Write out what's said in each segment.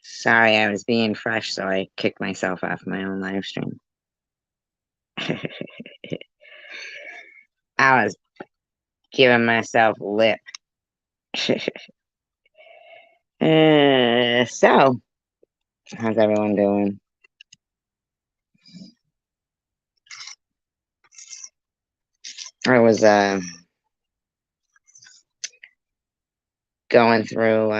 Sorry, I was being fresh, so I kicked myself off my own live stream. I was giving myself lip. So, how's everyone doing? I was going through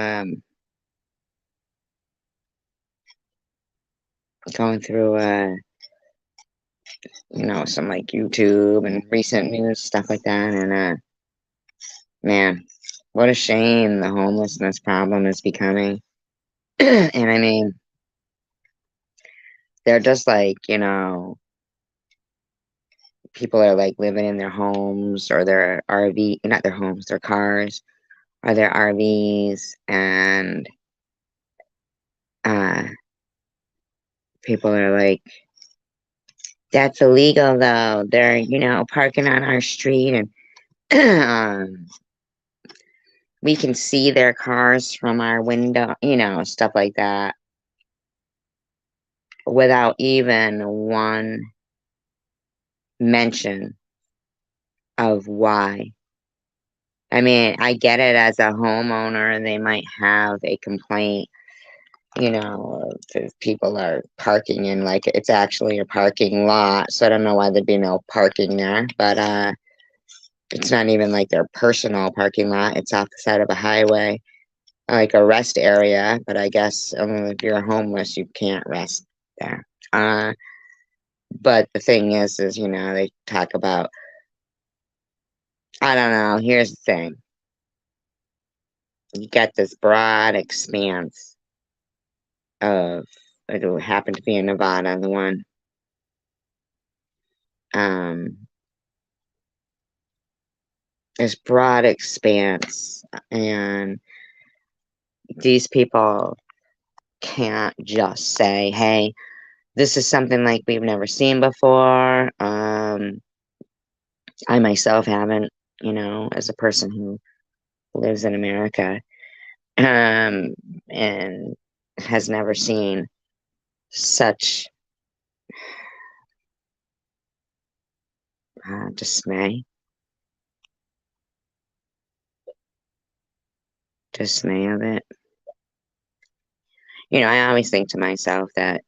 some like YouTube and recent news stuff like that, and man, what a shame the homelessness problem is becoming. And I mean, they're just like, people are like living in their homes or their RV, not their homes, their cars or their RVs, and uh people are like, that's illegal though. They're, parking on our street, and we can see their cars from our window, stuff like that, without even one mention of why. I mean, I get it, as a homeowner, they might have a complaint, if people are parking in, like, it's actually a parking lot. So I don't know why there'd be no parking there, but it's not even like their personal parking lot. It's off the side of a highway, like a rest area. But I guess if you're homeless, you can't rest there. But the thing is, they talk about, I don't know. Here's the thing. You got this broad expanse of, it happened to be in Nevada, the one, um, this broad expanse, and these people can't just say, hey, this is something like we've never seen before. I myself haven't, as a person who lives in America, and has never seen such dismay of it. I always think to myself that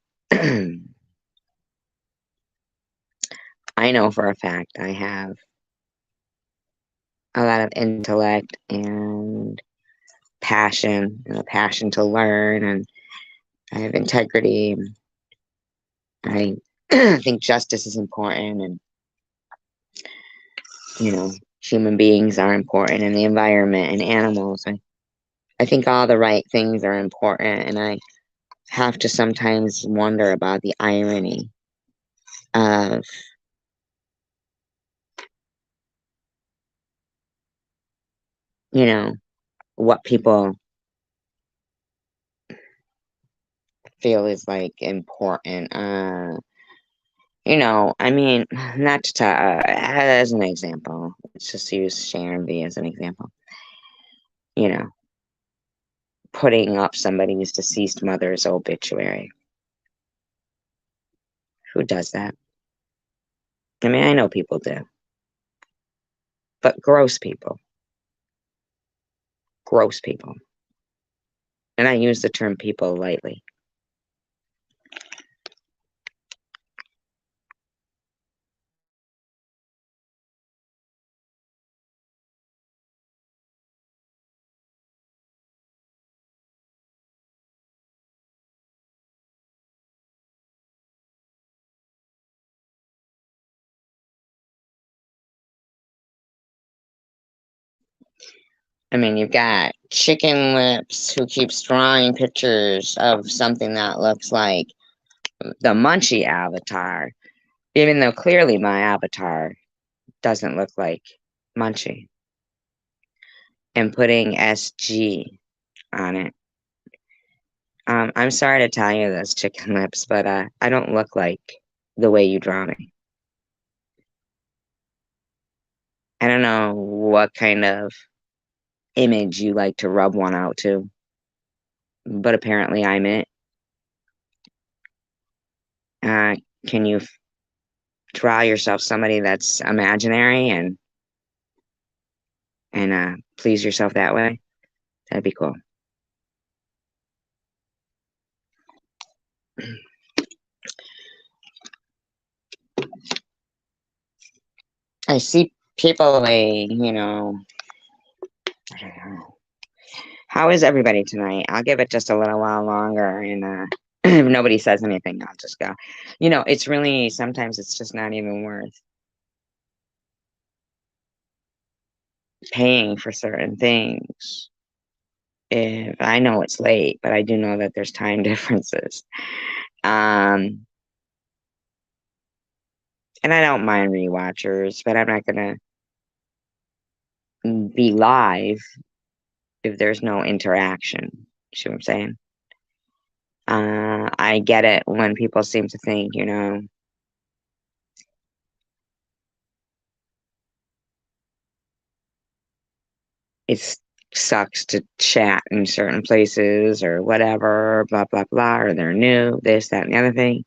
I know for a fact I have a lot of intellect and passion, and a passion to learn, and I have integrity. I think justice is important, and human beings are important, and the environment and animals. I think all the right things are important, and I have to sometimes wonder about the irony of what people feel is like important. I mean, not to as an example, let's just use Sharon V as an example. You know, putting up somebody's deceased mother's obituary. Who does that? I mean, I know people do, but gross people. Gross people. And I use the term people lightly. I mean, you've got Chicken Lips who keeps drawing pictures of something that looks like the Munchie avatar, even though clearly my avatar doesn't look like Munchie, and putting SG on it. I'm sorry to tell you this, Chicken Lips, but I don't look like the way you draw me. I don't know what kind of image you like to rub one out to, but apparently I'm it. Can you draw yourself somebody that's imaginary and please yourself that way? That'd be cool. I see people like, I don't know. How is everybody tonight? I'll give it just a little while longer, and if nobody says anything, I'll just go. It's really, sometimes it's just not even worth paying for certain things. If I know it's late, but I do know that there's time differences. And I don't mind rewatchers, but I'm not gonna be live if there's no interaction. See what I'm saying? I get it when people seem to think, it sucks to chat in certain places or whatever, blah, blah, blah, or they're new, this, that, and the other thing.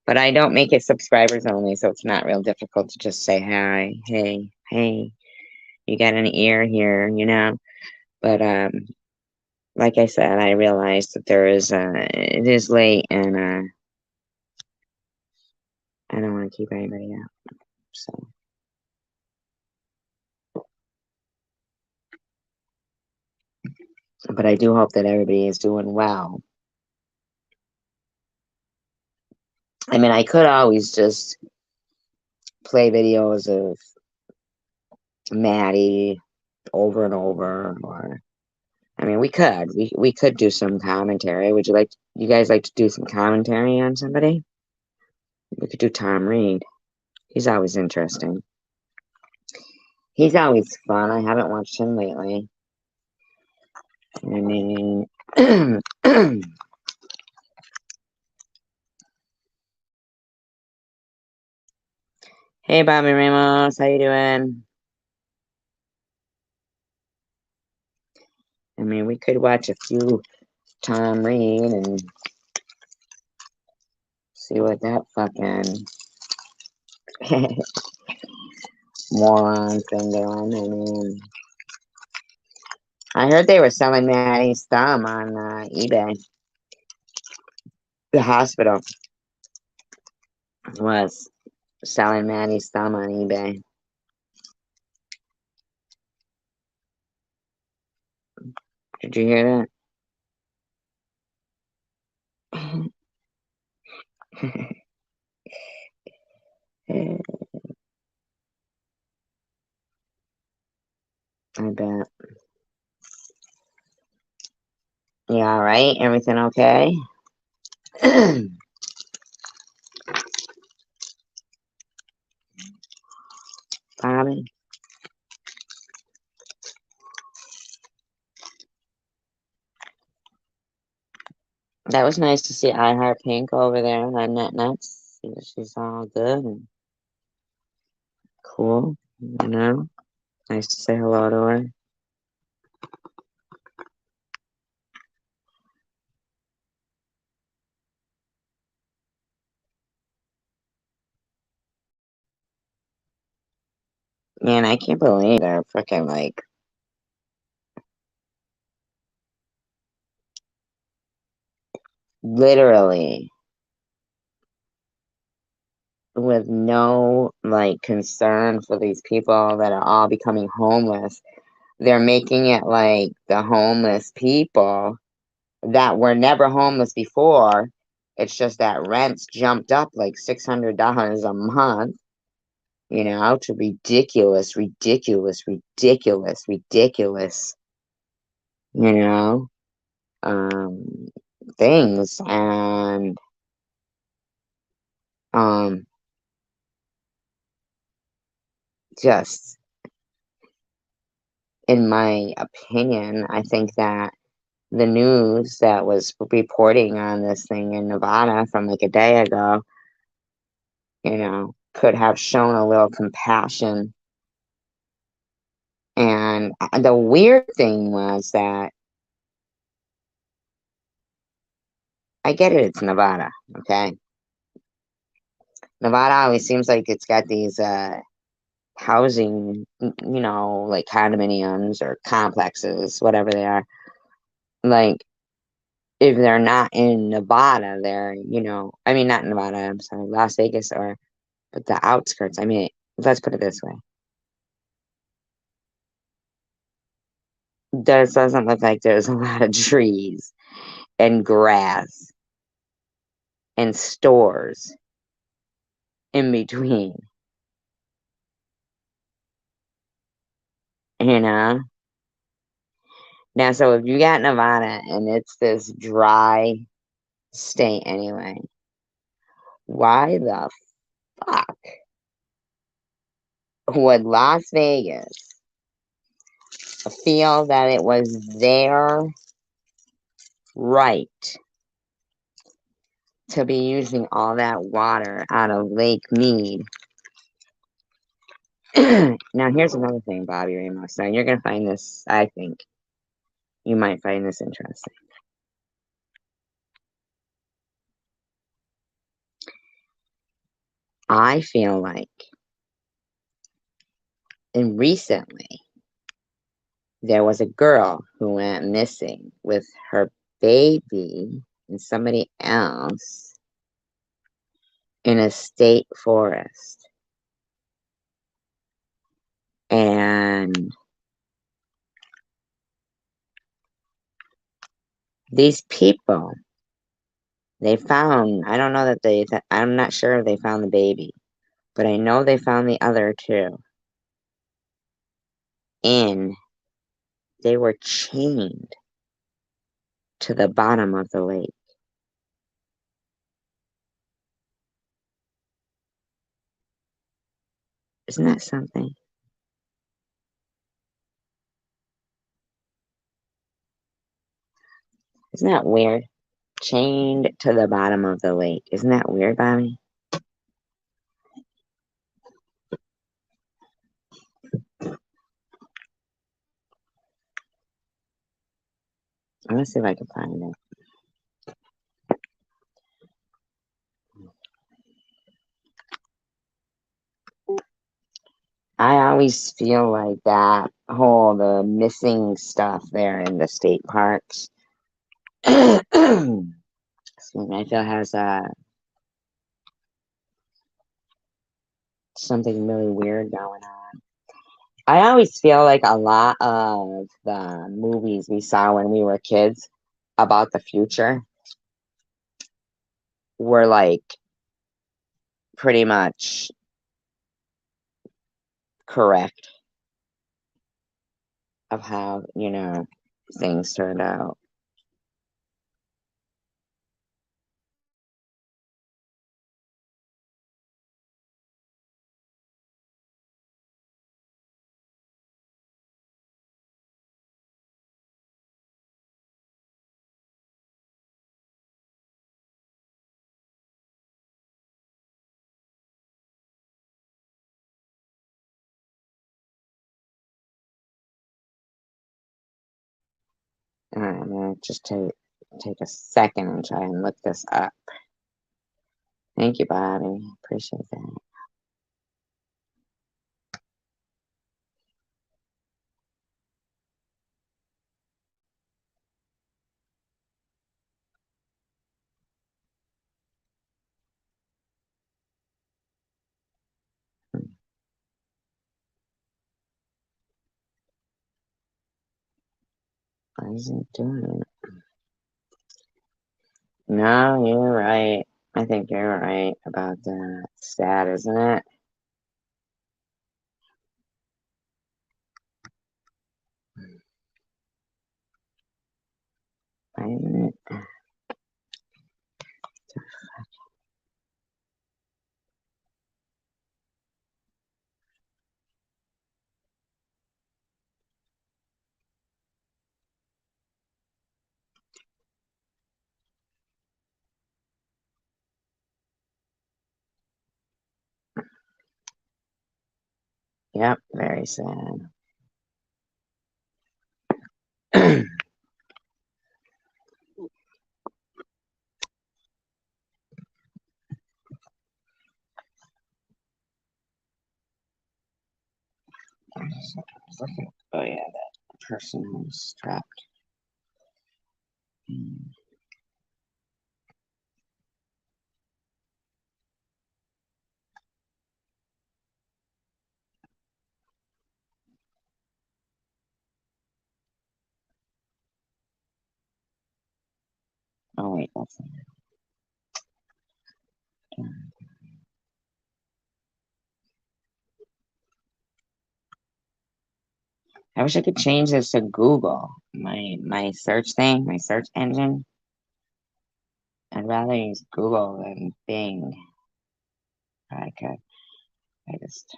But I don't make it subscribers only, so it's not real difficult to just say hi, hey, you got an ear here, But like I said, I realized that it is late, and I don't want to keep anybody out. So, but I do hope that everybody is doing well. I mean, I could always just play videos of Maddie over and over, or I mean, we could do some commentary. Would you guys like to do some commentary on somebody? We could do Tom Reed. He's always interesting. He's always fun. I haven't watched him lately. I mean, hey, Bobby Ramos, how you doing? I mean, we could watch a few Tom Reed and see what that fucking moron's been doing. I mean, I heard they were selling Maddie's thumb on eBay. The hospital was selling Maddie's thumb on eBay. Did you hear that? I bet. You all right? Everything okay? Bobby? That was nice to see I Heart Pink over there on Net Nuts. she's all good and cool, you know. Nice to say hello to her. Man, I can't believe they're freaking like literally with no like concern for these people that are all becoming homeless. They're making it like the homeless people that were never homeless before. It's just that rents jumped up like $600 a month, you know, to ridiculous, ridiculous, ridiculous, ridiculous, you know, um, things. And um, just in my opinion, I think that the news that was reporting on this thing in Nevada from like a day ago, you know, could have shown a little compassion. And the weird thing was that I get it, it's Nevada, okay? Nevada always seems like it's got these housing, you know, like condominiums or complexes, whatever they are. Like, if they're not in Nevada, they're, you know, I mean, not in Nevada, I'm sorry, Las Vegas or, but the outskirts. I mean, let's put it this way. There doesn't look like there's a lot of trees and grass and stores in between, you know? Now, so if you got Nevada and it's this dry state anyway, why the fuck would Las Vegas feel that it was their right to be using all that water out of Lake Mead? Now, here's another thing, Bobby Ramos. Now, you're going to find this, I think, you might find this interesting. I feel like, and recently, there was a girl who went missing with her baby and somebody else in a state forest. And these people, they found, I don't know that I'm not sure if they found the baby, but I know they found the other two. And they were chained to the bottom of the lake. Isn't that something? Isn't that weird? Chained to the bottom of the lake. Isn't that weird, Bobby? I'm gonna see if I can find it. I always feel like that whole the missing stuff there in the state parks. Excuse me, I feel has something really weird going on. I always feel like a lot of the movies we saw when we were kids about the future were like pretty much correct of how, you know, things turned out. I'm gonna just take a second and try and look this up. Thank you, Bobby. Appreciate that. Why isn't it doing it? No, you're right. I think you're right about that. Sad, isn't it? Why isn't it? Yep, very sad. Oh yeah, that person was strapped. Oh wait, that's not it. I wish I could change this to Google. My search thing, my search engine. I'd rather use Google than Bing. I could. I just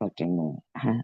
looked in the.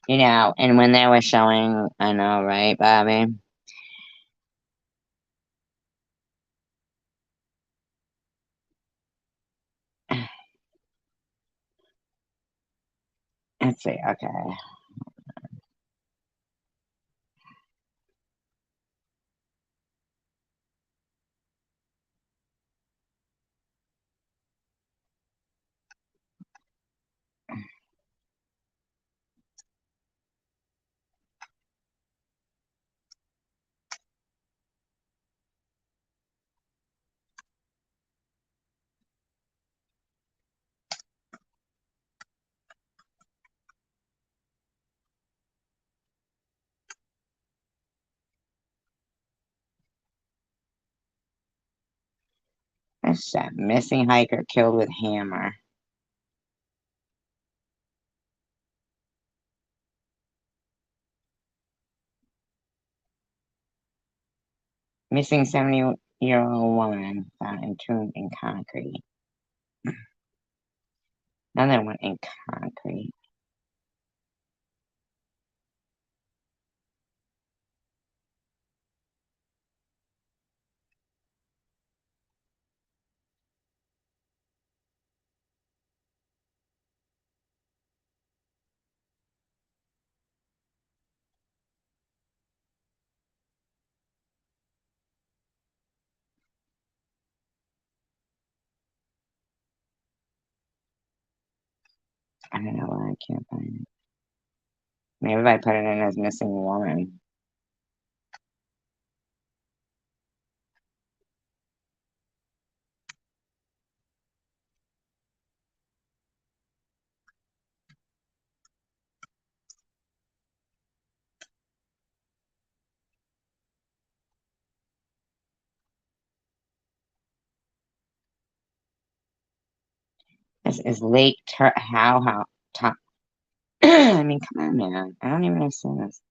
You know, and when they were showing, I know, right, Bobby? Let's see, okay. That's that missing hiker killed with hammer. Missing 70-year-old woman found entombed in concrete. Another one in concrete. I don't know why I can't find it. Maybe if I put it in as missing woman. This is how top. I mean, come on, man. I don't even understand this.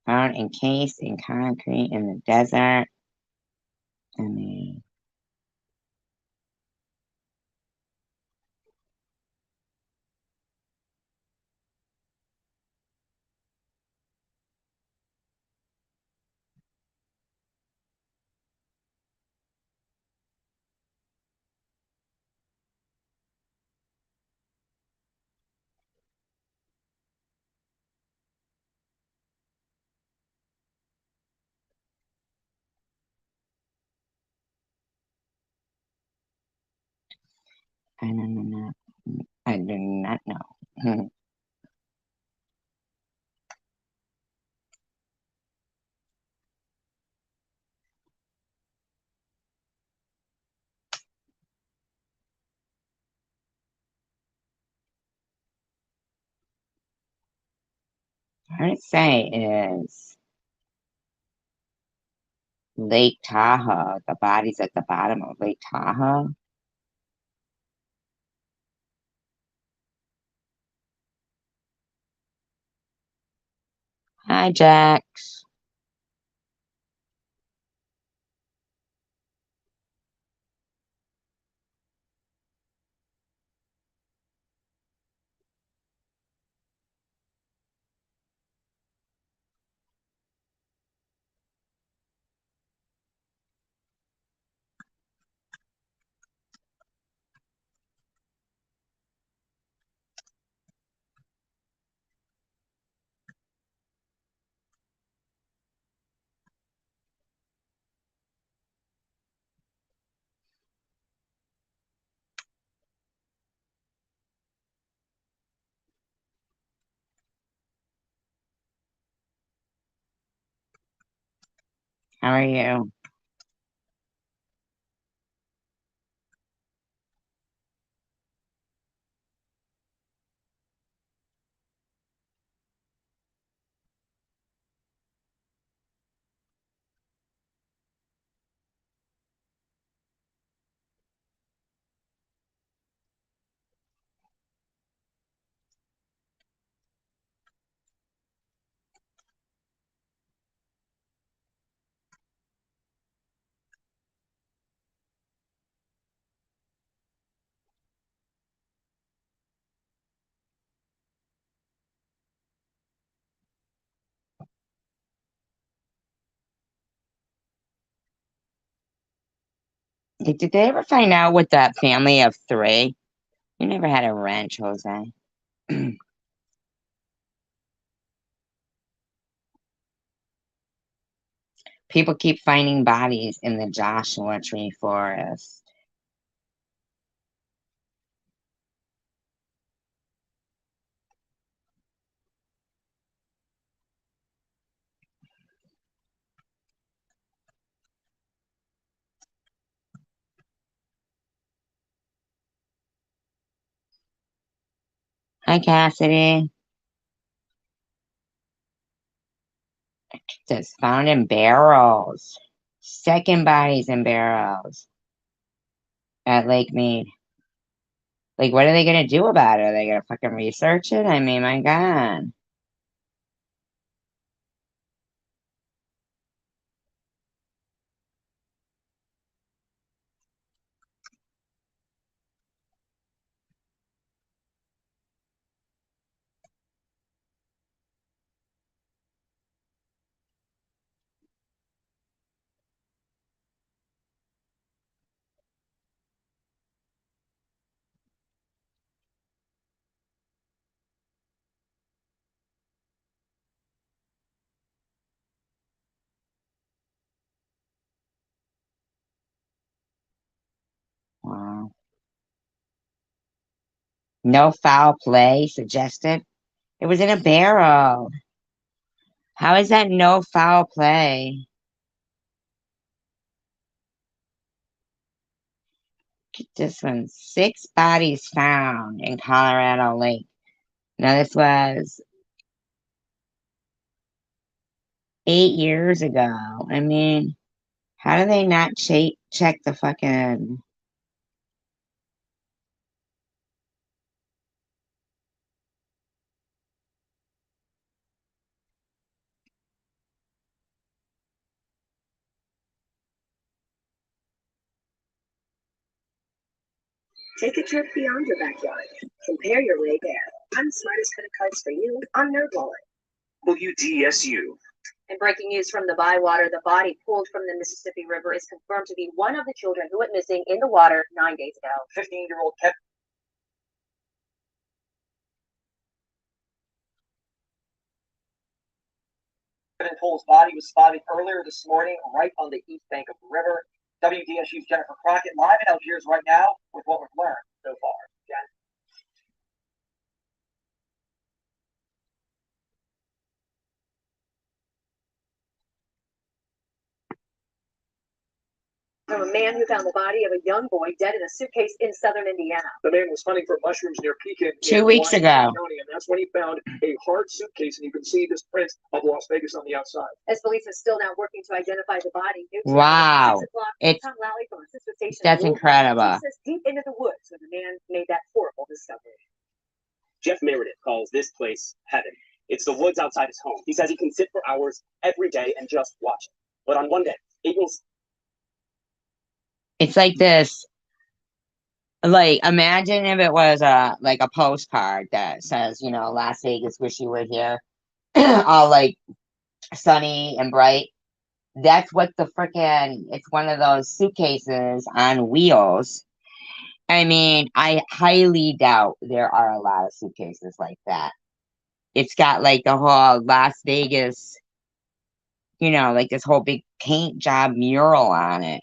Found encased in concrete in the desert. I mean, I don't know. I do not know. Hard to say is Lake Tahoe. The body's at the bottom of Lake Tahoe. Hi, Jax. How are you? Did they ever find out with that family of three? You never had a wrench, Jose. People keep finding bodies in the Joshua Tree Forest. Hi, Cassidy. It says found in barrels. Second bodies in barrels at Lake Mead. Like, what are they gonna do about it? Are they gonna fucking research it? I mean, my God. Wow. No foul play suggested. It was in a barrel. How is that no foul play? This one, 6 bodies found in Colorado Lake. Now, this was 8 years ago. I mean, how do they not check the fucking... Take a trip beyond your backyard. Compare your way there. I'm the smartest credit cards for you on NerdWallet. WDSU. And breaking news from the Bywater, the body pulled from the Mississippi River is confirmed to be one of the children who went missing in the water 9 days ago. 15-year-old Kevin Pohl's body was spotted earlier this morning right on the east bank of the river. WDSU's Jennifer Crockett live in Algiers right now with what we've learned so far. Jen. From a man who found the body of a young boy dead in a suitcase in southern Indiana. The man was hunting for mushrooms near Pekin 2 weeks ago. County, and that's when he found a hard suitcase, and you can see this print of Las Vegas on the outside. As police are still now working to identify the body. Wow. It's, Tom Lally from Sister Station that's incredible. Deep into the woods when the man made that horrible discovery. Jeff Meredith calls this place heaven. It's the woods outside his home. He says he can sit for hours every day and just watch it. But on one day, it will... It's like this, like, imagine if it was like a postcard that says, you know, Las Vegas, wish you were here, all like sunny and bright. That's what the frickin', it's one of those suitcases on wheels. I mean, I highly doubt there are a lot of suitcases like that. It's got like the whole Las Vegas, you know, like this whole big paint job mural on it.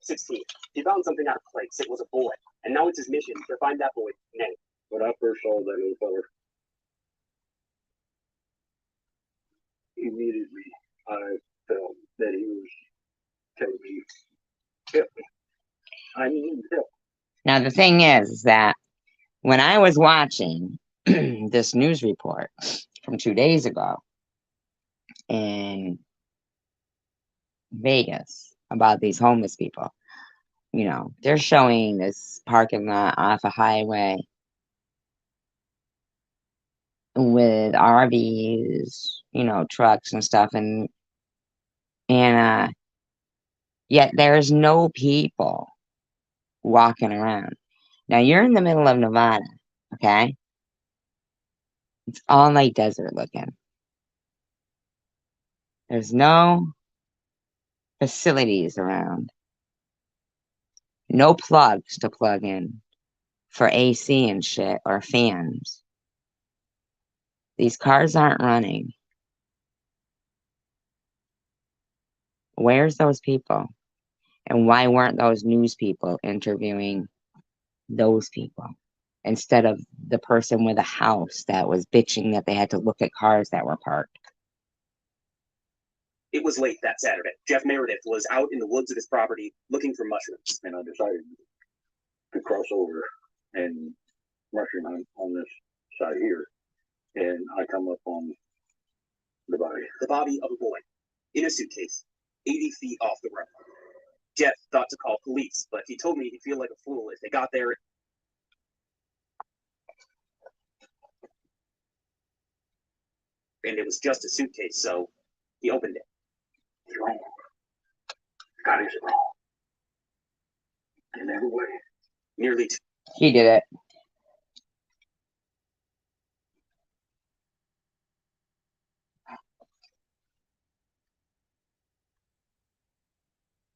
16. He found something out of place. It was a boy. And now it's his mission to find that boy's name. When I first saw that little fella, immediately I felt that he was telling me, help me. I need help. Now, the thing is that when I was watching this news report from 2 days ago in Vegas about these homeless people, you know, they're showing this parking lot off a highway with RVs, you know, trucks and stuff, and yet there's no people walking around. Now you're in the middle of Nevada, okay? It's all like desert looking. There's no facilities around. No plugs to plug in for AC and shit or fans. These cars aren't running. Where's those people? And why weren't those news people interviewing those people instead of the person with a house that was bitching that they had to look at cars that were parked? It was late that Saturday. Jeff Meredith was out in the woods of his property looking for mushrooms. And I decided to cross over and mushroom hunt on this side here. And I come up on The body of a boy in a suitcase, 80 feet off the road. Jeff thought to call police, but he told me he'd feel like a fool if they got there. And it was just a suitcase, so he opened it. He's wrong. God is wrong. In every way. Nearly two. He did it.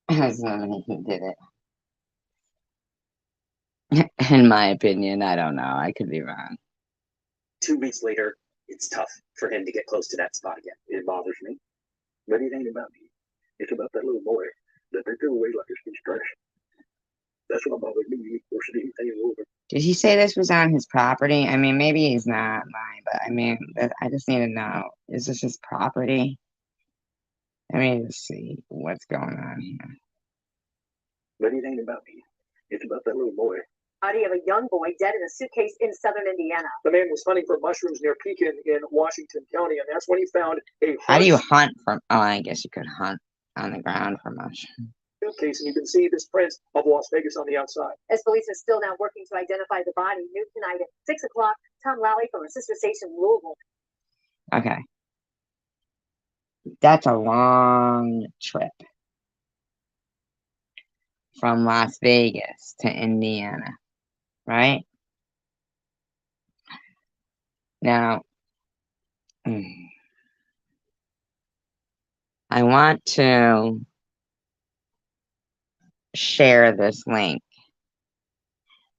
He did it. In my opinion, I don't know. I could be wrong. 2 weeks later, it's tough for him to get close to that spot again. It bothers me. But it ain't about me. It's about that little boy that they threw away like it's construction. That's what bothers me more than anything over. Did he say this was on his property? I mean, maybe he's not lying, but I mean, I just need to know, is this his property? Let me just see what's going on here. But it ain't about me. It's about that little boy. Body of a young boy dead in a suitcase in southern Indiana. The man was hunting for mushrooms near Pekin in Washington County, and that's when he found a How do you hunt from? Oh, I guess you could hunt on the ground for mushrooms. Suitcase, and you can see this print of Las Vegas on the outside. As police are still now working to identify the body, new tonight at 6 o'clock, Tom Lally from our sister station, Louisville. Okay. That's a long trip from Las Vegas to Indiana, right? Now, I want to share this link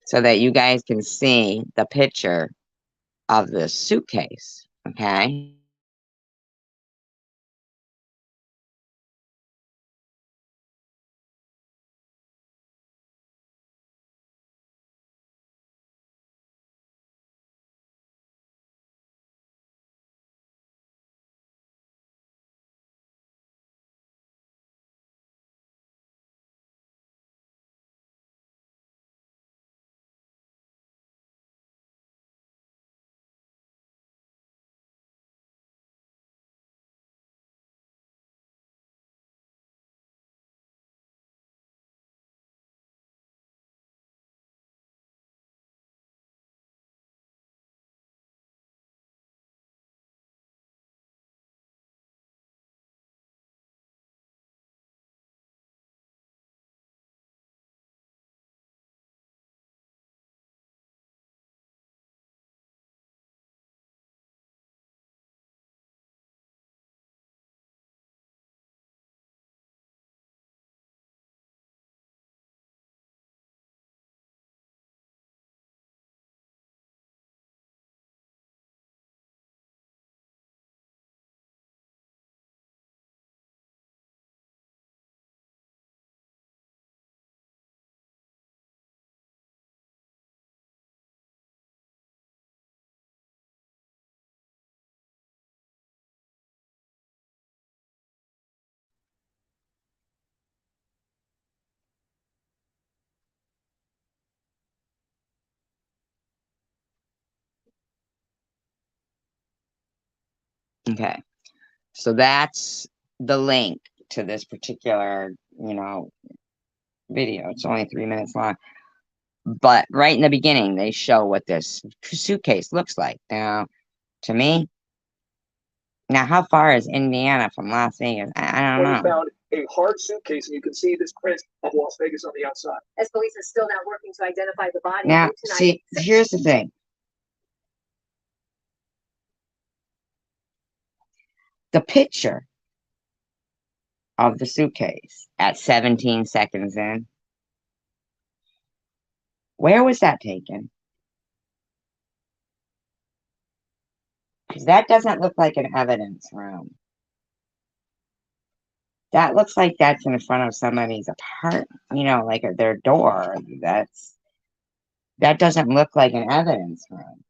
so that you guys can see the picture of the suitcase, okay? Okay, so that's the link to this particular, video. It's only 3 minutes long. But right in the beginning, they show what this suitcase looks like. Now, to me, now how far is Indiana from Las Vegas? I don't know. We found a hard suitcase, and you can see this print of Las Vegas on the outside. As police are still now working to identify the body. Now, see, here's the thing. The picture of the suitcase at 17 seconds in, where was that taken? Because that doesn't look like an evidence room. That looks like that's in front of somebody's apartment, like at their door. That doesn't look like an evidence room.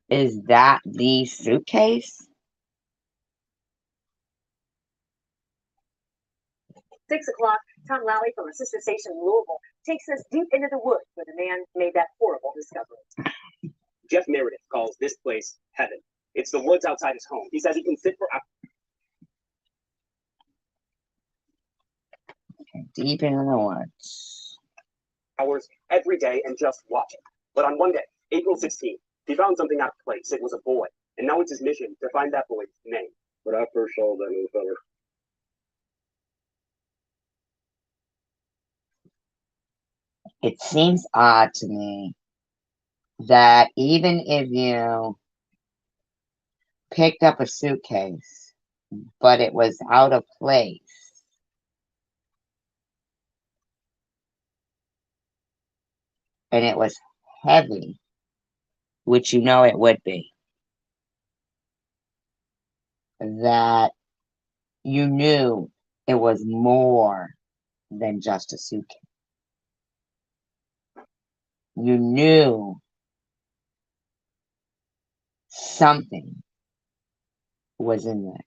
Is that the suitcase? 6 o'clock, Tom Lally from our sister station, Louisville, takes us deep into the woods where the man made that horrible discovery. Jeff Meredith calls this place heaven. It's the woods outside his home. He says he can sit for deep in the woods. hours every day and just watch it. But on one day, April 16th, he found something out of place. It was a boy. And now it's his mission to find that boy's name. When I first saw that little feller, It seems odd to me that even if you picked up a suitcase, but it was out of place, and it was heavy, which you know it would be, that you knew it was more than just a suitcase. You knew something was in there.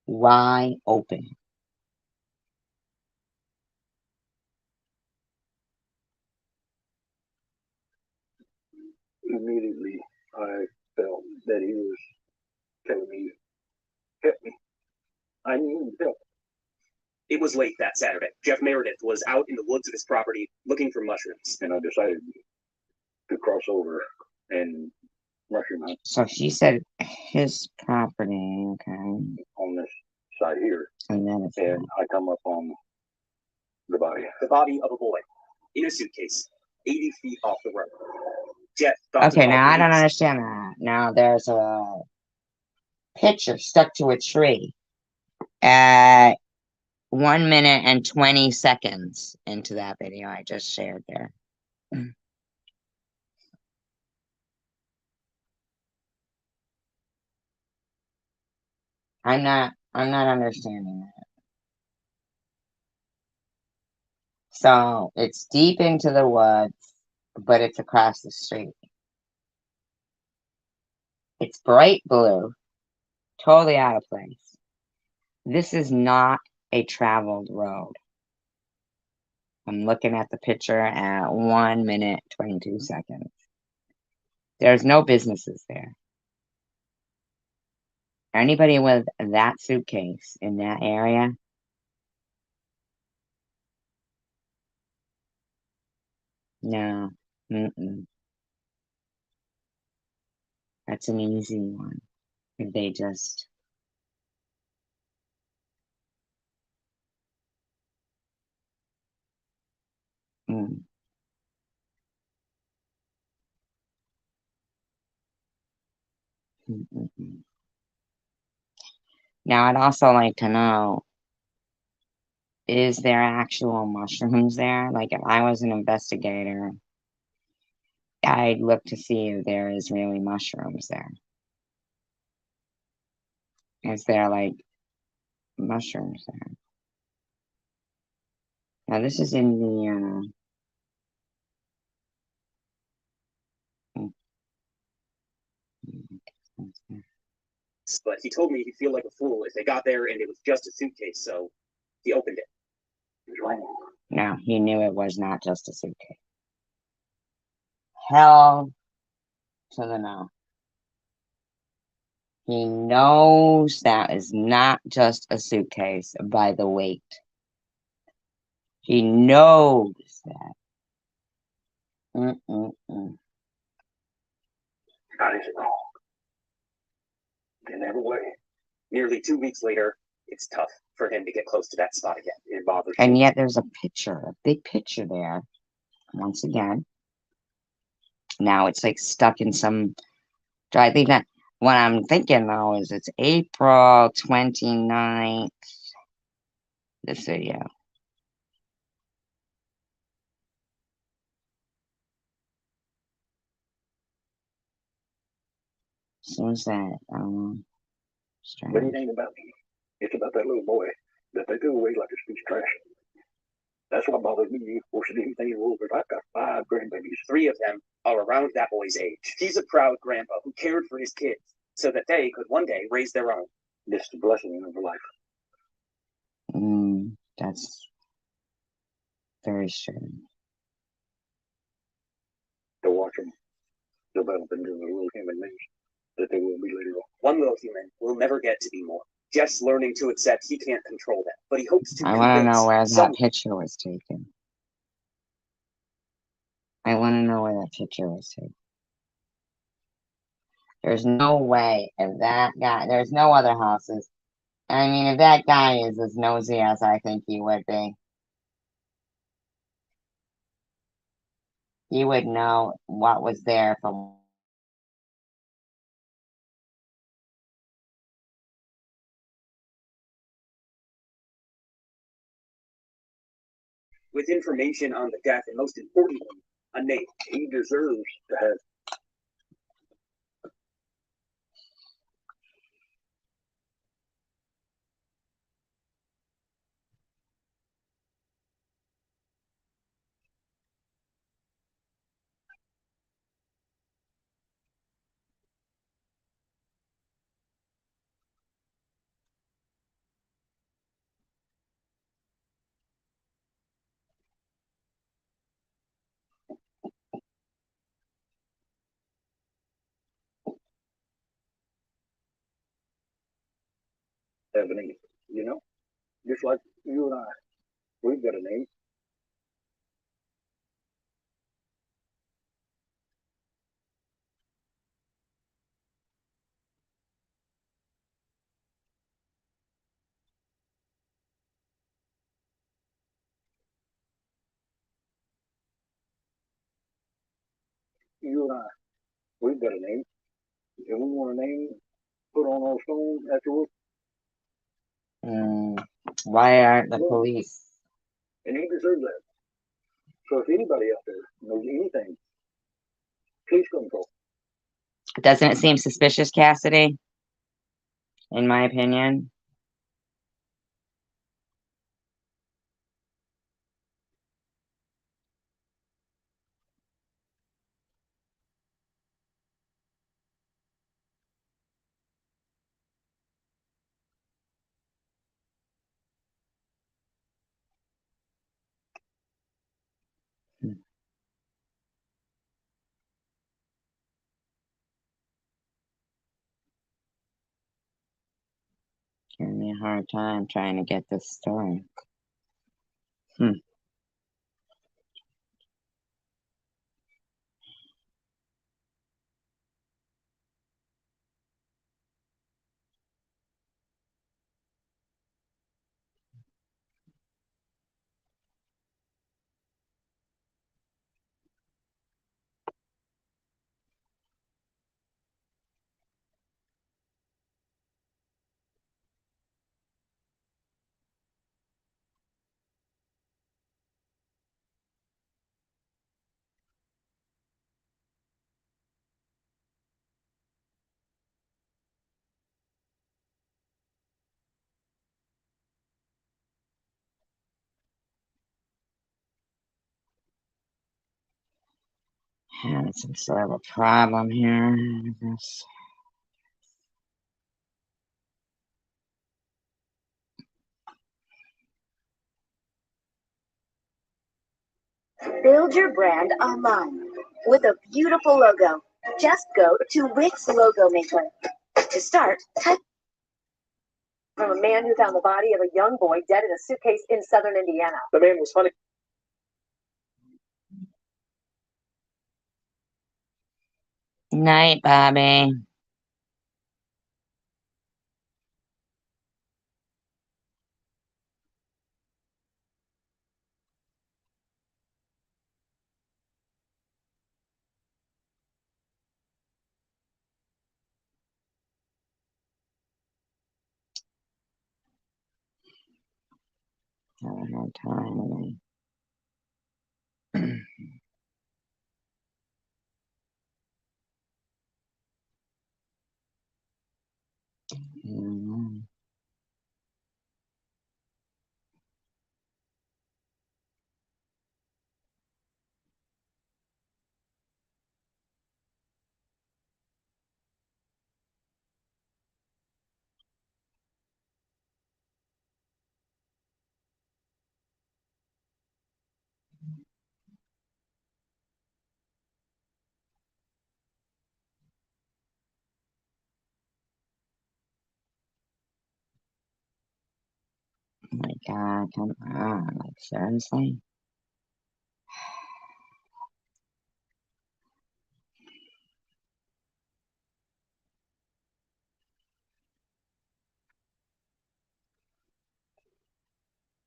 Wide open. immediately I felt that he was telling me, help me. I need help. It was late that Saturday. Jeff Meredith was out in the woods of his property looking for mushrooms. And I decided to cross over and mushroom hunt. So she said his property, okay. On this side here. And then it's and I come up on the body. The body of a boy in a suitcase, 80 feet off the road. Jeff okay, now I don't understand that. Now there's a picture stuck to a tree at 1 minute and 20 seconds into that video I just shared there. I'm not understanding that. So it's deep into the woods, but it's across the street. It's bright blue, totally out of place. This is not a traveled road. I'm looking at the picture at 1 minute, 22 seconds. There's no businesses there. Anybody with that suitcase in that area? No. Mm-mm. That's an easy one. If they just... Mm. Mm-mm. Now, I'd also like to know, is there actual mushrooms there? Like, if I was an investigator, I'd look to see if there is really mushrooms there. Is there, like, mushrooms there? Now, this is in the... But he told me he'd feel like a fool if they got there and it was just a suitcase, so he opened it. No, he knew it was not just a suitcase. Hell to the no. He knows that is not just a suitcase by the weight. He knows that. That is wrong. In every way. Nearly 2 weeks later, it's tough for him to get close to that spot again. It bothers And him. yet there's a picture, a big picture there. Once again. Now it's like stuck in some... I think that what I'm thinking though is it's April 29th. This video. Seems that But it ain't about me. It's about that little boy that they threw away like a piece of trash. That's what bothers me worse than anything in the world. I've got 5 grandbabies. 3 of them are around that boy's age. He's a proud grandpa who cared for his kids so that they could one day raise their own. This is the blessing of life. that's Very strange. To watch them develop into the little human beings that they will be later on. One little human will never get to be more. Just learning to accept he can't control that, but he hopes to I want to know where someone. that picture was taken. I want to know where that picture was taken. There's no way if that guy, there's no other houses. I mean, if that guy is as nosy as I think he would be, he would know what was there from. With information on the death, and most importantly, a name. He deserves to have. Have a name, you know? Just like you and I. We've got a name. You and I. We've got a name. And we want a name put on our phone afterwards. Why aren't the police? And he deserves that. So if anybody out there knows anything, please come talk. Doesn't it seem suspicious, Cassidy? In my opinion. Giving me a hard time trying to get this story. Having some sort of a problem here, I guess. Build your brand online with a beautiful logo. Just go to Wix Logo Maker. To start, type from a man who found the body of a young boy dead in a suitcase in southern Indiana. The man was funny. Night, Bobby. Have a hard time today. God, come on, like seriously?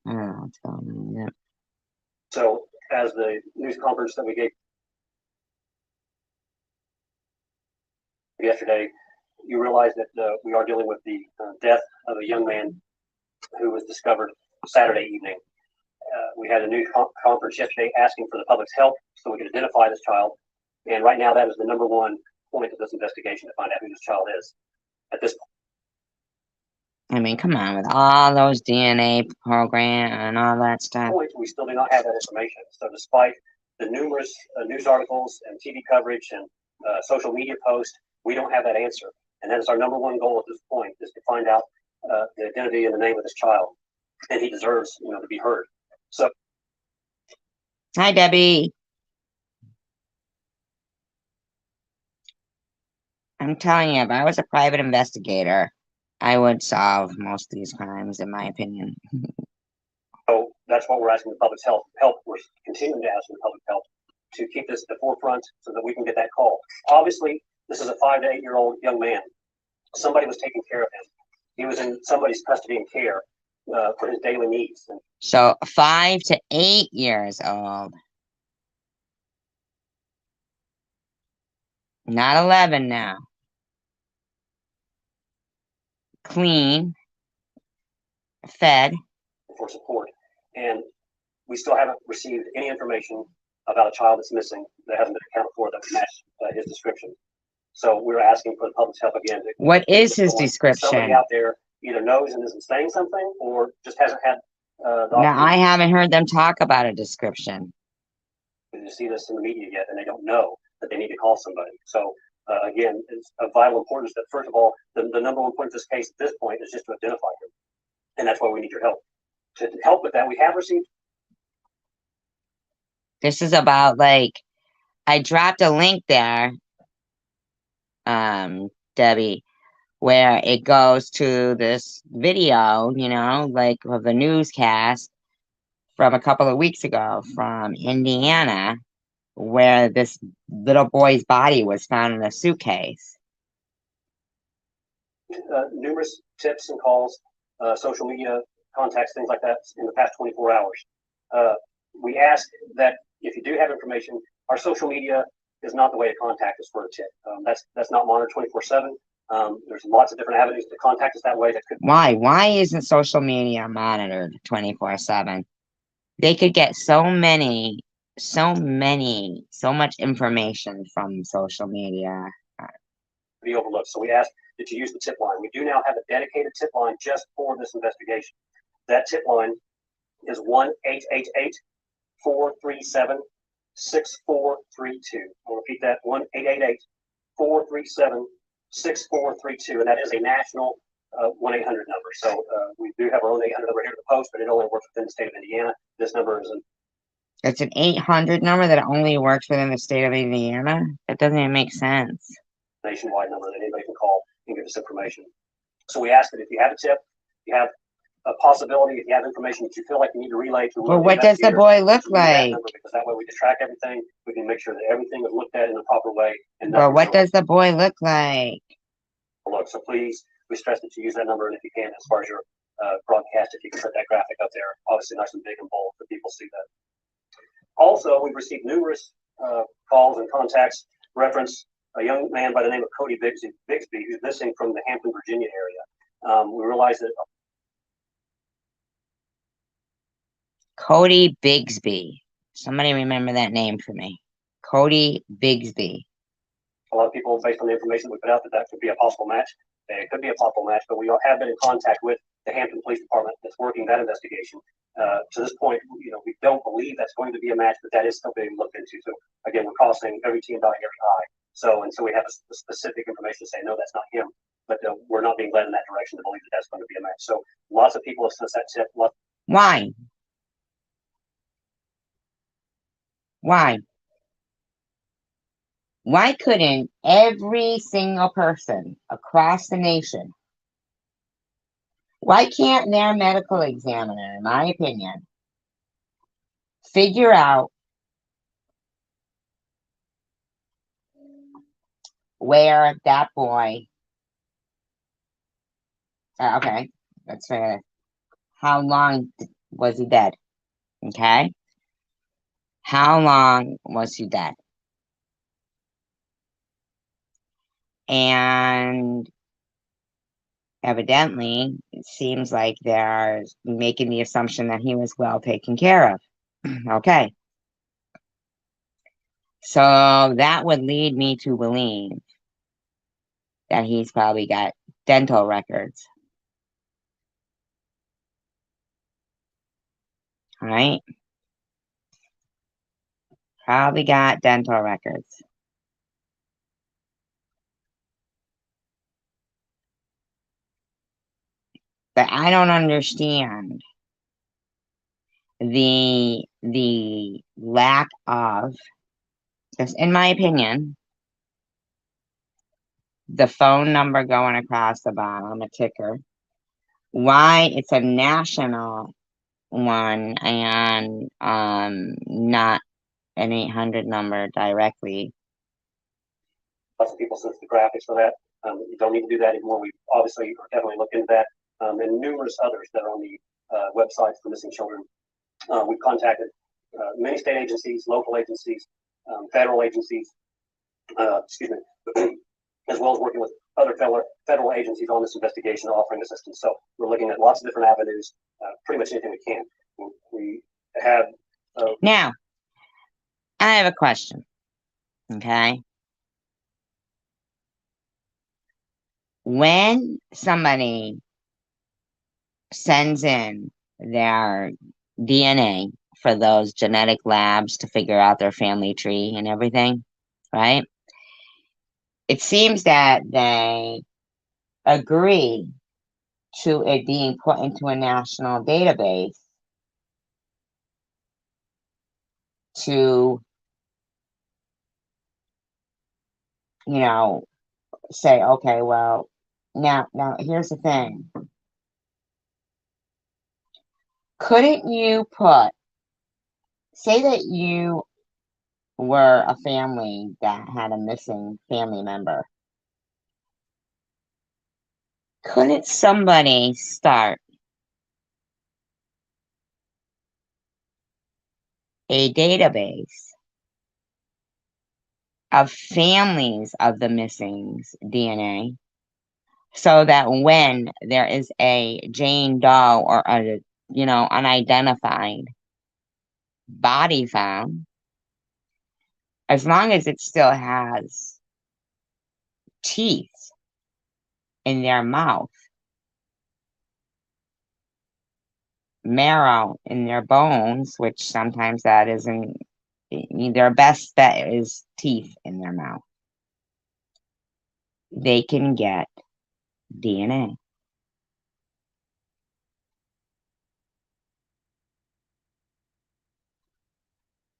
I don't know what's going on yet. So, as the news conference that we gave yesterday, you realize that we are dealing with the death of a young man who was discovered Saturday evening. We had a news conference yesterday asking for the public's help so we could identify this child. And right now, that is the number one point of this investigation, to find out who this child is. At this I mean, come on, with all those DNA program and all that stuff. point, we still do not have that information. So despite the numerous news articles and TV coverage and social media posts, we don't have that answer. And that is our number one goal at this point, is to find out the identity and the name of this child. And he deserves, to be heard. So, Hi, Debbie. I'm telling you, if I was a private investigator, I would solve most of these crimes, in my opinion. so that's what we're asking the public's help. We're continuing to ask the public help to keep this at the forefront so that we can get that call. Obviously, this is a 5 to 8 year old young man. Somebody was taking care of him. He was in somebody's custody and care for his daily needs. So 5 to 8 years old. Not 11 now. Clean. Fed. For support. And we still haven't received any information about a child that's missing that hasn't been accounted for that would match his description. So we're asking for the public's help again. What is his description? Somebody out there either knows and isn't saying something, or just hasn't had Now, I haven't heard them talk about a description. To see this in the media yet, and they don't know that they need to call somebody. So again, it's of vital importance that, first of all, the number one point of this case at this point is just to identify him. And that's why we need your help. To help with that, we have received. This is about, like, I dropped a link there, Debbie, where it goes to this video, like of the newscast from a couple of weeks ago from Indiana, where this little boy's body was found in a suitcase. Numerous tips and calls, social media contacts, things like that in the past 24 hours. We ask that if you do have information, our social media is not the way to contact us for a tip. That's not monitored 24/7. There's lots of different avenues to contact us that way. That could. Why isn't social media monitored 24/7? They could get so much information from social media. Be overlooked. So we ask that you use the tip line. We do now have a dedicated tip line just for this investigation. That tip line is 1-888-437-6432. I'll repeat that, 1-888-437-6432, and that is a national 1-800 number. So we do have our own 800 number here at the post, but it only works within the state of Indiana. This number is It's an 800 number that only works within the state of Indiana? That doesn't even make sense. Nationwide number that anybody can call and give us information. So we ask that if you have a tip, you have a possibility, if you have information that you feel like you need to relay to. Well, what does the boy look like? Because that way we just track everything. We can make sure that everything is looked at in the proper way. And well, what does the boy look like? Look, so please, we stress that you use that number, and if you can, as far as your broadcast, if you can put that graphic up there, obviously nice and big and bold, so people see that. Also, we've received numerous calls and contacts reference a young man by the name of Cody Bigsby, who's missing from the Hampton, Virginia area. We realized that Cody Bigsby. Somebody remember that name for me. Cody Bigsby. a lot of people, based on the information we put out, that could be a possible match. It could be a possible match, but we have been in contact with the Hampton Police Department that's working that investigation. To this point, we don't believe that's going to be a match, but that is still being looked into. So again, we're crossing every T and dotting every I. So until we have a specific information to say, no, that's not him, but we're not being led in that direction to believe that that's going to be a match. So lots of people have sent us that tip. Why? Why? Why couldn't every single person across the nation, Why can't their medical examiner, in my opinion, figure out where that boy, okay, let's figure it. How long was he dead? Okay. How long was he dead? And evidently, it seems like they're making the assumption that he was well taken care of. Okay. So that would lead me to believe that he's probably got dental records. All right. Probably got dental records. But I don't understand the lack of, just in my opinion, the phone number going across the bottom, a ticker. Why it's a national one and not an 800 number directly. Lots of people since the graphics for that. You don't need to do that anymore. We obviously are definitely looking into that, and numerous others that are on the websites for missing children. We've contacted many state agencies, local agencies, federal agencies, excuse me, as well as working with other federal agencies on this investigation, offering assistance. So we're looking at lots of different avenues, pretty much anything we can. We have. Now, I have a question. Okay. When somebody sends in their DNA for those genetic labs to figure out their family tree and everything, right? It seems that they agree to it being put into a national database to, say, okay, well, now here's the thing. Couldn't you say that you were a family that had a missing family member? Couldn't somebody start a database of families of the missing's DNA so that when there is a Jane Doe or a unidentified body found, as long as it still has teeth in their mouth, marrow in their bones, which sometimes that isn't, their best bet is teeth in their mouth, they can get DNA.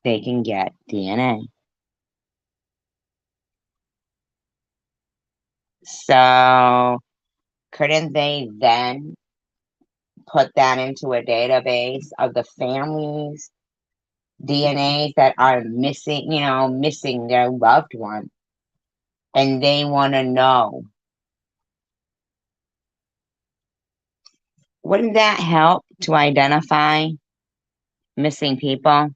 They can get DNA. So couldn't they then put that into a database of the families' DNA that are missing their loved one, and they want to know? Wouldn't that help to identify missing people?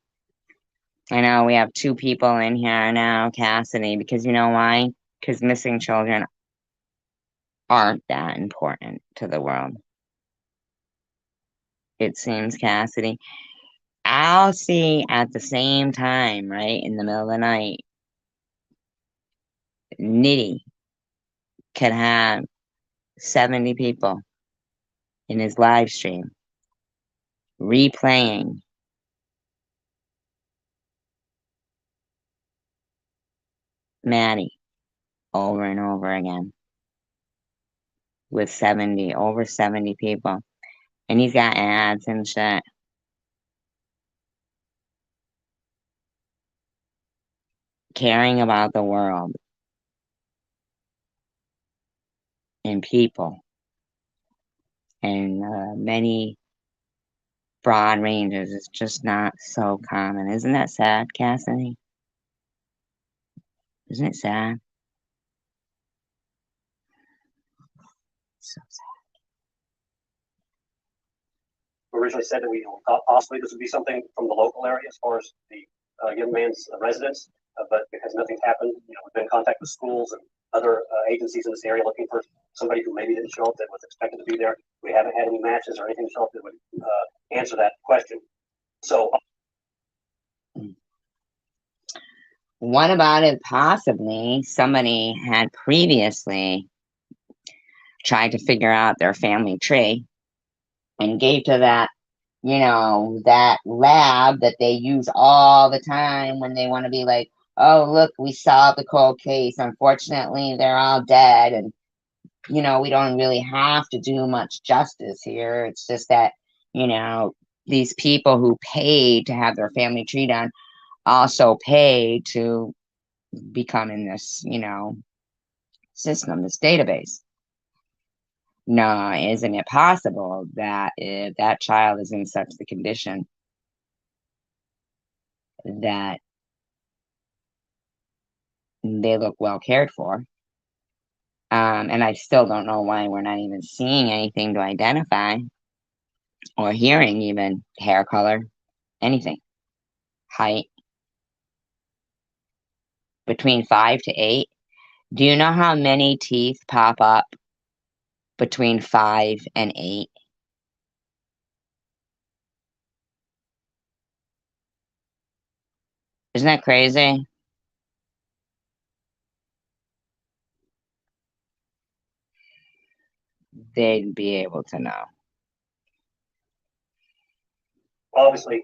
I know we have 2 people in here now, Cassidy, because you know why? Because missing children aren't that important to the world. It seems, Cassidy. I'll see at the same time, right, in the middle of the night, Nitty could have 70 people in his live stream replaying Maddie over and over again with over 70 people. And he's got ads and shit. Caring about the world and people. and many broad ranges is just not so common. Isn't that sad, Cassidy? Isn't it sad? So sad. We originally said that we thought possibly this would be something from the local area as far as the young man's residence, but because nothing's happened, we've been in contact with schools and other agencies in this area looking for somebody who maybe didn't show up that was expected to be there. We haven't had any matches or anything show up that would answer that question. So, what about if possibly somebody had previously tried to figure out their family tree and gave to that, that lab that they use all the time when they want to be like, oh, look, we solved the cold case. Unfortunately, they're all dead. And, we don't really have to do much justice here. It's just that, these people who paid to have their family tree done also paid to become in this, system, this database. No, isn't it possible that if that child is in such the condition that they look well cared for? And I still don't know why we're not even seeing anything to identify or hearing even hair color, anything, height, between 5 to 8. Do you know how many teeth pop up between 5 and 8? Isn't that crazy? They'd be able to know. obviously,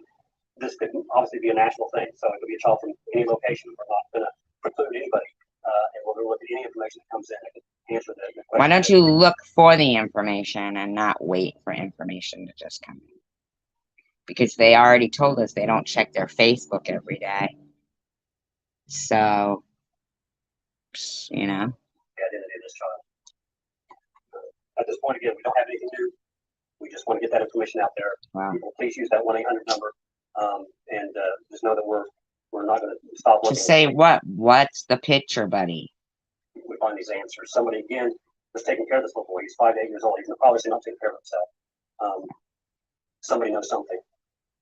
this could obviously be a national thing. So it could be a child from any location. We're not going to preclude anybody, and we're going to look at any information that comes in that can answer the question. Why don't you look for the information and not wait for information to just come in? Because they already told us they don't check their Facebook every day. So, The identity of this child. At this point, again, we don't have anything new. We just want to get that information out there. wow. People, please use that 1-800 number, and just know that we're not going to stop looking. To say what? What's the picture, buddy? We find these answers. Somebody again was taking care of this little boy. He's 5 to 8 years old. He's obviously not taking care of himself. Somebody knows something.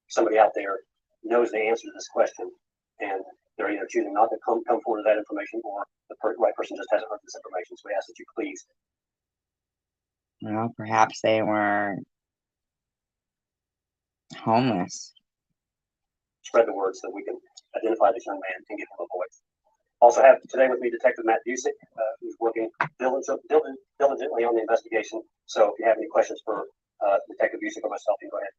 Somebody out there knows the answer to this question, and they're either choosing not to come forward with that information, or the right person just hasn't heard this information. So we ask that you please. Well, perhaps they were homeless. Spread the word so that we can identify this young man and give him a voice. Also have today with me Detective Matt Busick, who's working diligently on the investigation. So if you have any questions for Detective Busick or myself, you can go ahead.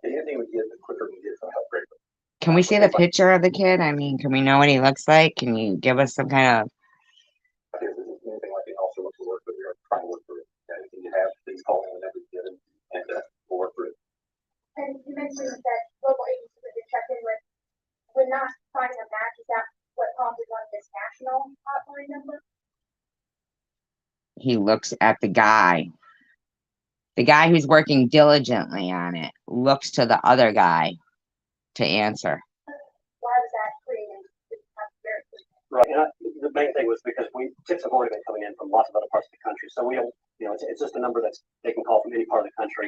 Anything we get, the quicker we get, so help greatly. Can we see the picture of the kid? I mean, can we know what he looks like? Can you give us some kind of... If there's anything like it, also look to work with, we are trying to work through it. Anything you have, please call me whenever you get it, and we'll work through it. And you mentioned that local agencies that you check in with would not find a match. Is that what prompted one of this national hotline number? He looks at the guy. The guy who's working diligently on it looks to the other guy to answer. Why was that created? Right, and the main thing was because tips have already been coming in from lots of other parts of the country. So we don't, it's just a number that they can call from any part of the country,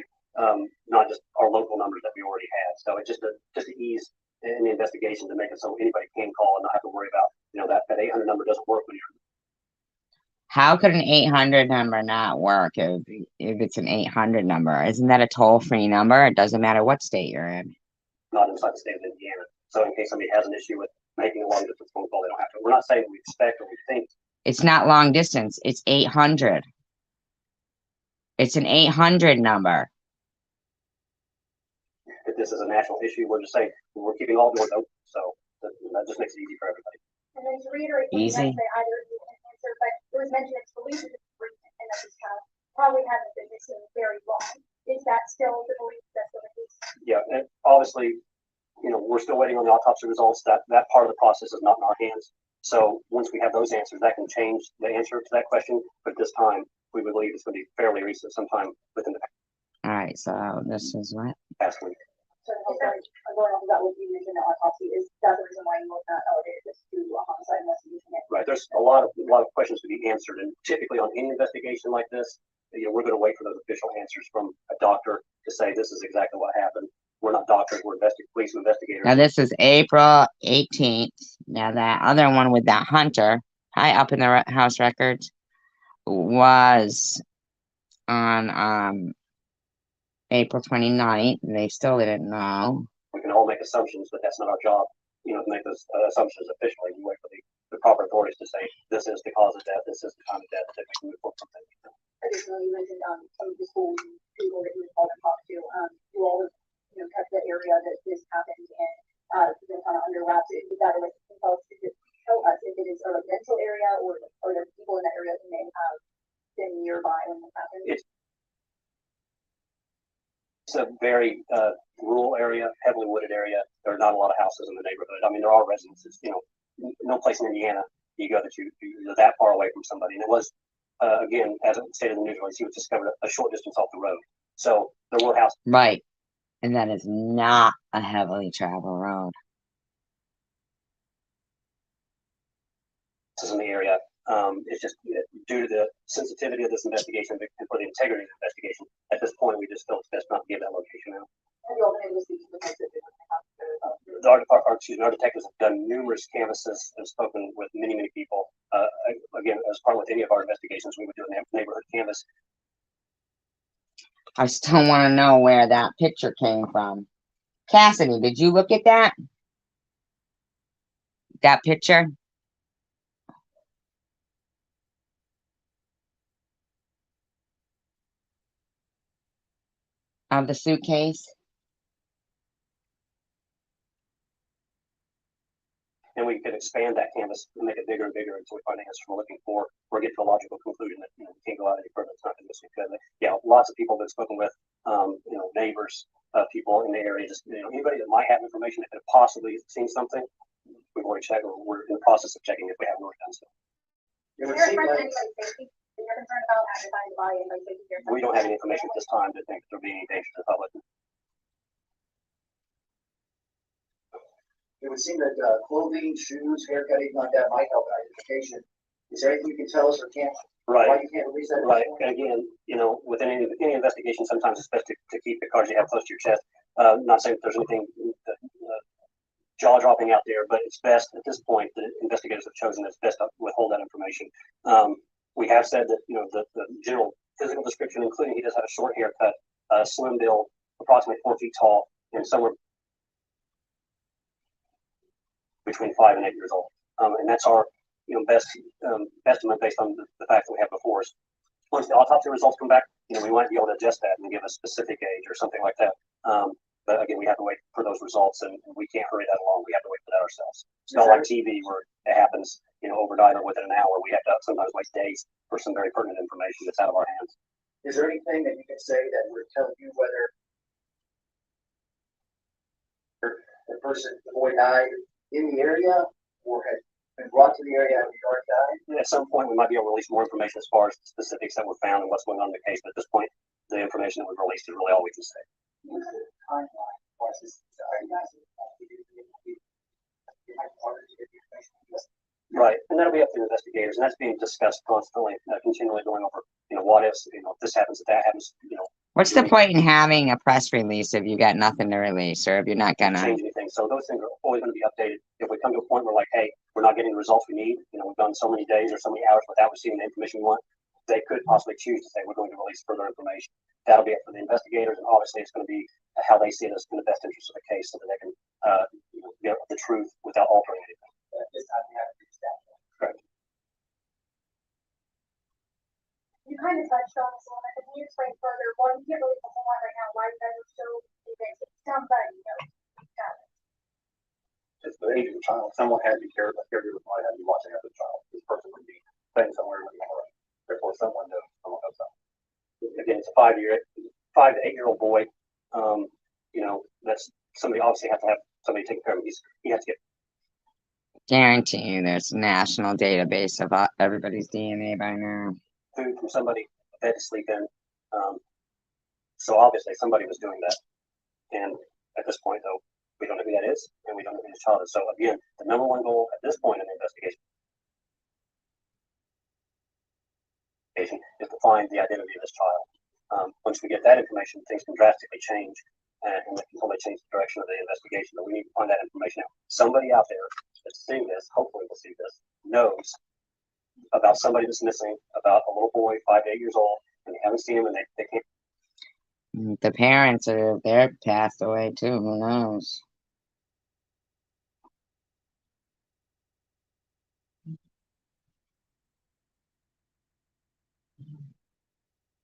not just our local numbers that we already have. So it's just to ease in the investigation to make it so anybody can call and not have to worry about, that 800 number doesn't work when you're. How could an 800 number not work if it's an 800 number? Isn't that a toll-free number? It doesn't matter what state you're in. Not inside the state of Indiana. So in case somebody has an issue with making a long distance phone call, they don't have to. We're not saying we expect or we think. It's not long distance. It's 800. It's an 800 number. If this is a national issue, we're just saying we're keeping all doors open. So that just makes it easy for everybody. And then to reiterate, Easy. Either of you can answer, but it was mentioned it's believed that and that this child probably hasn't been missing very long. Is that still the belief? That's the case? Yeah, and all obviously, we're still waiting on the autopsy results. That part of the process is not in our hands. So once we have those answers, that can change the answer to that question. But this time, we believe it's going to be fairly recent, sometime within the All right, so this is what? past week. So, I'm going off of that, what you mentioned, the autopsy, is that the reason why you want that elevated just to a homicide investigation? Right. There's a lot of questions to be answered, and typically on any investigation like this, we're going to wait for those official answers from a doctor to say this is exactly what happened. We're not doctors. We're police investigators. Now this is April 18th. Now that other one with that hunter high up in the house records was on April 29th. They still didn't know. We can all make assumptions, but that's not our job. To make those assumptions officially. We wait for the proper authorities to say this is the cause of death. This is the time of death. That we can move forward from there. Additionally, you mentioned some of the schools and people that you would call and talk to. You all have, kept the area that this happened in, been kind of under wraps. Is that a way to tell us if it is a residential area or are there people in that area who may have been nearby when this happened? It's a very rural area, heavily wooded area. There are not a lot of houses in the neighborhood. I mean, there are residences. No place in Indiana you go that you're that far away from somebody. And it was, again, as it stated in the news release, he was discovered a short distance off the road. So there were houses. Right. And that is not a heavily traveled road. In the area. It's just due to the sensitivity of this investigation and for the integrity of the investigation. At this point, we just feel it's best not to give that location out. Our detectives have done numerous canvases and spoken with many, many people. Again, as part with any of our investigations, we would do a neighborhood canvas. I still want to know where that picture came from. Cassidy, did you look at that? That picture? Of the suitcase? And we can expand that canvas and make it bigger and bigger until we find the answer we're looking for, or get to a logical conclusion that we can't go out any further. It's not going to be good. Yeah, lots of people have been spoken with, neighbors, people in the area, just anybody that might have information that could have possibly seen something. We've already checked, or we're in the process of checking if we haven't already done so. We don't have any information at this time to think there'll be any danger to the public. It would seem that clothing, shoes, haircut, anything like that might help identification. Is there anything you can tell us or can't? Right. Why you can't release that? Right. And again, within any investigation, sometimes it's best to keep the cards you have close to your chest. Not saying that there's anything jaw dropping out there, but it's best at this point that investigators have chosen it's best to withhold that information. We have said that the general physical description, including he does have a short haircut, slim build, approximately 4 feet tall, and somewhere between 5 and 8 years old. And that's our best estimate based on the fact that we have before us. Once the autopsy results come back, we might be able to adjust that and give a specific age or something like that. But again, we have to wait for those results, and we can't hurry that along. We have to wait for that ourselves. It's not like TV where it happens, overnight or within an hour. We have to sometimes wait days for some very pertinent information that's out of our hands. Is there anything that you can say that would tell you whether the boy died in the area or had been brought to the area after he already died? At some point, we might be able to release more information as far as the specifics that were found and what's going on in the case. But at this point, the information that we've released is really all we can say. Right, and that'll be up to the investigators, and that's being discussed constantly, continually going over, what ifs, if this happens, if that happens, What's the point in having a press release if you got nothing to release, or if you're not gonna change anything? So those things are always going to be updated. If we come to a point where, like, hey, we're not getting the results we need, we've done so many days or so many hours without receiving the information we want, they could possibly choose to say we're going to release further information. That'll be up for the investigators, and obviously it's going to be how they see it as in the best interest of the case, so that they can get the truth without altering anything. This time we have to reach that. Correct. You kind of touched on this a little bit, but can you explain further? Well, you can't really tell a lot right now why you guys are so convinced that somebody knows got it. It's the age of the child. Someone had to be cared. A caregiver might have to be watching after the child. This person would be staying somewhere in the world. Therefore, someone knows something. Again, it's a 5 to 8 year old boy. That's somebody obviously has to have somebody taking care of him. He has to get Guarantee you there's a national database of everybody's DNA by now. food from somebody, a bed to sleep in. So obviously somebody was doing that. And at this point, though, we don't know who that is, and we don't know who the child is. So again, the number one goal at this point in the investigation is to find the identity of this child. Once we get that information, things can drastically change, and they can totally change the direction of the investigation. But we need to find that information out. Somebody out there that's seeing this, hopefully will see this, knows about somebody that's missing, about a little boy, 5 to 8 years old, and they haven't seen him, and they can't. The parents they're passed away too. Who knows?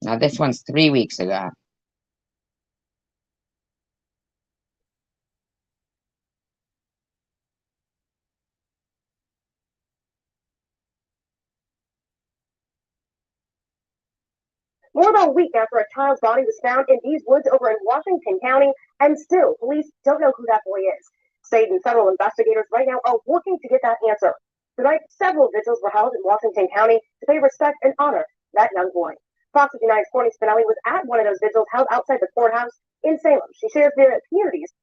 Now this one's 3 weeks ago. More than a week after a child's body was found in these woods over in Washington County, and still police don't know who that boy is. State and federal investigators right now are working to get that answer. Tonight, several vigils were held in Washington County to pay respect and honor that young boy. Fox 59's Courtney Spinelli was at one of those vigils held outside the courthouse in Salem. She shares the community's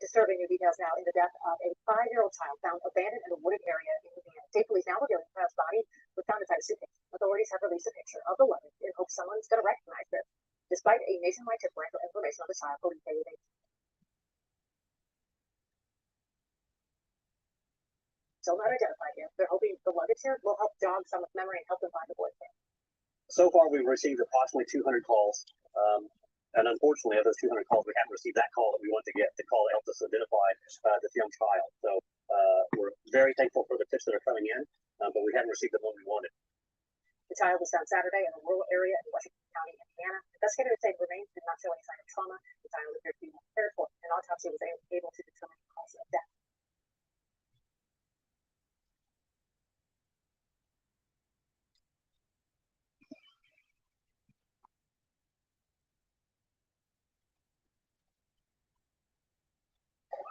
disturbing new details now in the death of a 5-year-old child found abandoned in a wooded area in Indiana. State police now revealing the child's body was found inside a suitcase. Authorities have released a picture of the luggage in hopes someone's going to recognize this. Despite a nationwide tip for information on the child, police say they still not identified yet. They're hoping the luggage here will help jog someone's memory and help them find the boy's family. So far, we've received approximately 200 calls. And unfortunately, of those 200 calls, we haven't received that call that we want to get, the call that helps us identify this young child. So we're very thankful for the tips that are coming in, but we haven't received the one we wanted. The child was found Saturday in a rural area in Washington County, Indiana. Investigators say the remains did not show any sign of trauma. The child appeared to be cared for. An autopsy was able to determine the cause of death.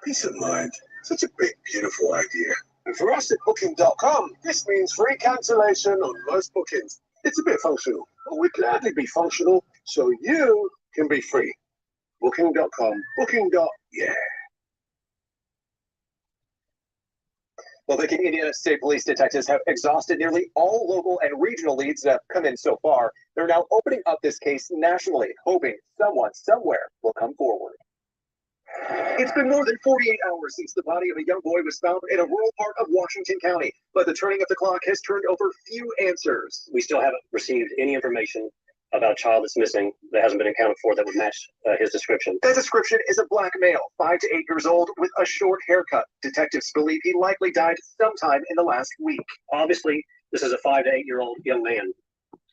Peace of mind. Such a big, beautiful idea. And for us at Booking.com, this means free cancellation on most bookings. It's a bit functional, but we'd gladly be functional so you can be free. Booking.com. Yeah. Well, the Indiana State Police detectives have exhausted nearly all local and regional leads that have come in so far. They're now opening up this case nationally, hoping someone somewhere will come forward. It's been more than 48 hours since the body of a young boy was found in a rural part of Washington County, but the turning of the clock has turned over few answers. We still haven't received any information about a child that's missing that hasn't been accounted for that would match his description. That description is a black male, 5 to 8 years old, with a short haircut. Detectives believe he likely died sometime in the last week. Obviously, this is a 5 to 8 year old young man.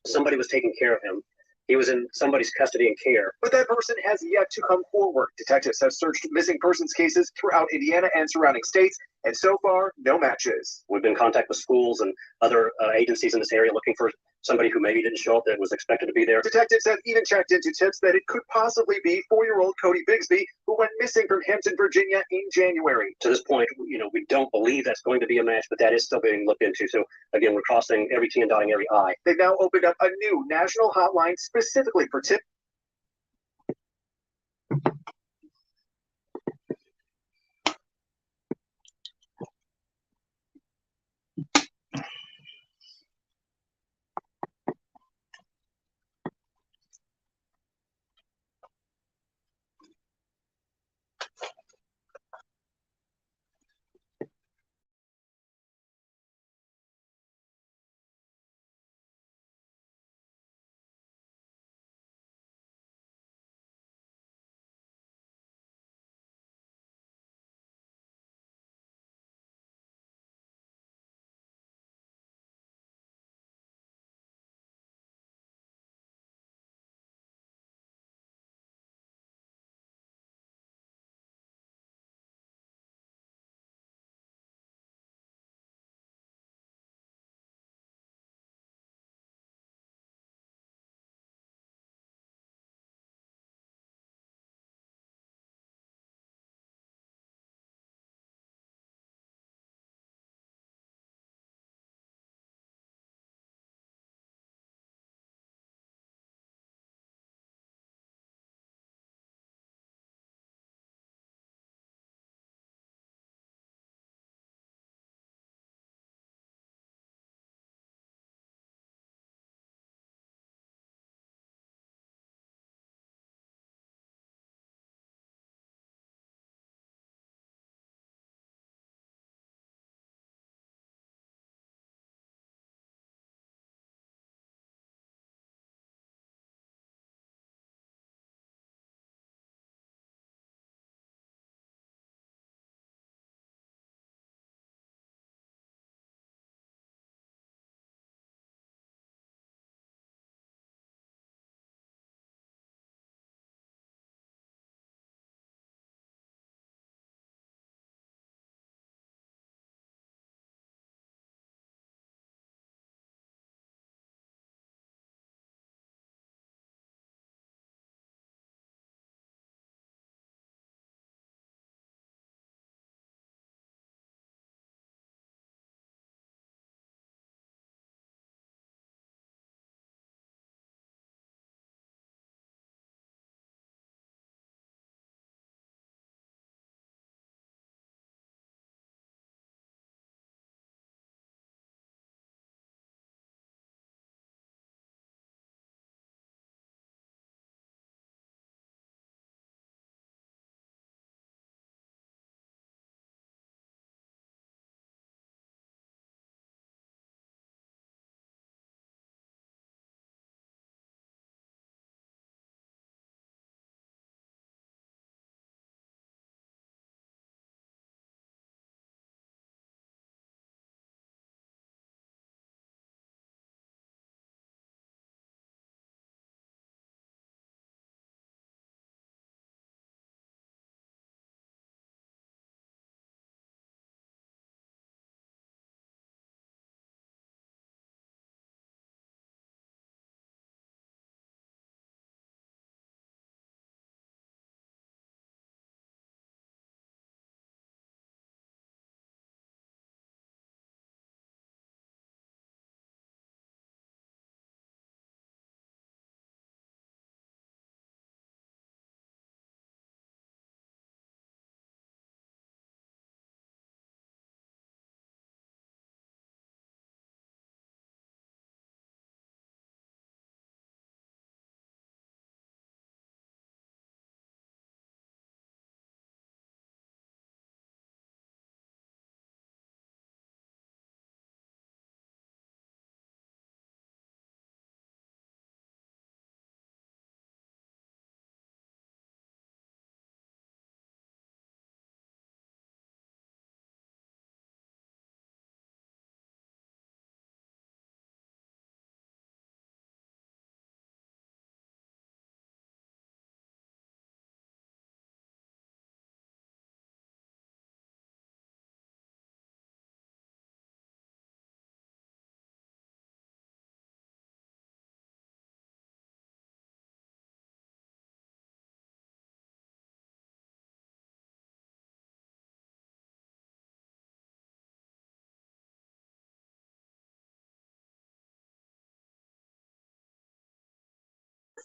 Somebody was taking care of him. He was in somebody's custody and care. But that person has yet to come forward. Detectives have searched missing persons cases throughout Indiana and surrounding states, and so far, no matches. We've been in contact with schools and other agencies in this area looking for somebody who maybe didn't show up that was expected to be there. Detectives have even checked into tips that it could possibly be 4-year-old Cody Bigsby, who went missing from Hampton, Virginia in January. To this point, we don't believe that's going to be a match, but that is still being looked into. So again, we're crossing every T and dotting every I. They've now opened up a new national hotline specifically for tips.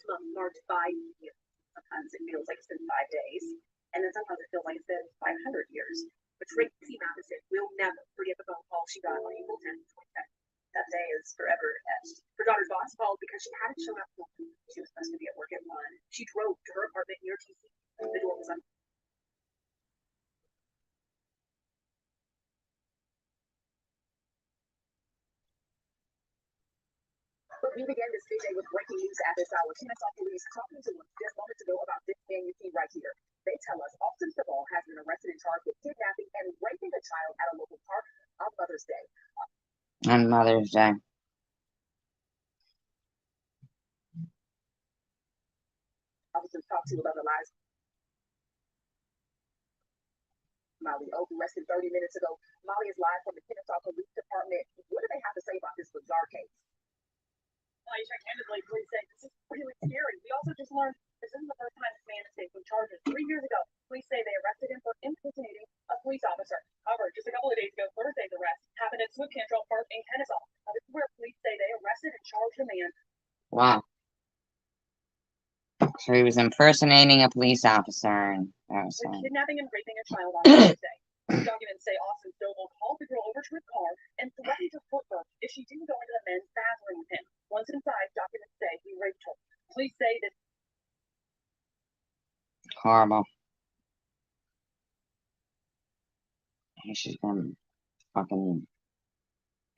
month marked 5 years. Sometimes it feels like it's been 5 days, and then sometimes it feels like it's been 500 years. But Tracy Matheson will never forget the phone call she got on April 10th, 2010. That day is forever etched. Her daughter's boss called because she hadn't shown up. She was supposed to be at work at 1. She drove to her apartment near TC. The door was unlocked. But we began this day with breaking news at this hour. Kennesaw police talking to us just moments ago about this man you see right here. They tell us Austin Sabal has been arrested and charged with kidnapping and raping a child at a local park on Mother's Day. On Mother's Day. Officers talked to 11 lives. Molly O, who arrested 30 minutes ago. Molly is live from the Kennesaw Police Department. What do they have to say about this bizarre case? Aisha, candidly, police say this is really scary. We also just learned this isn't the first time this man has taken charges. 3 years ago, police say they arrested him for impersonating a police officer. However, just a couple of days ago, Thursday's arrest happened at Swift Cantrell Park in Kennesaw. This is where police say they arrested and charged a man. Wow. So he was impersonating a police officer. And with kidnapping and raping a child on Thursday. Documents say Austin Stovall called the girl over to his car and threatened to put her if she didn't go into the men's bathroom with him. Once inside, documents say he raped her. Police say that horrible. She's been fucking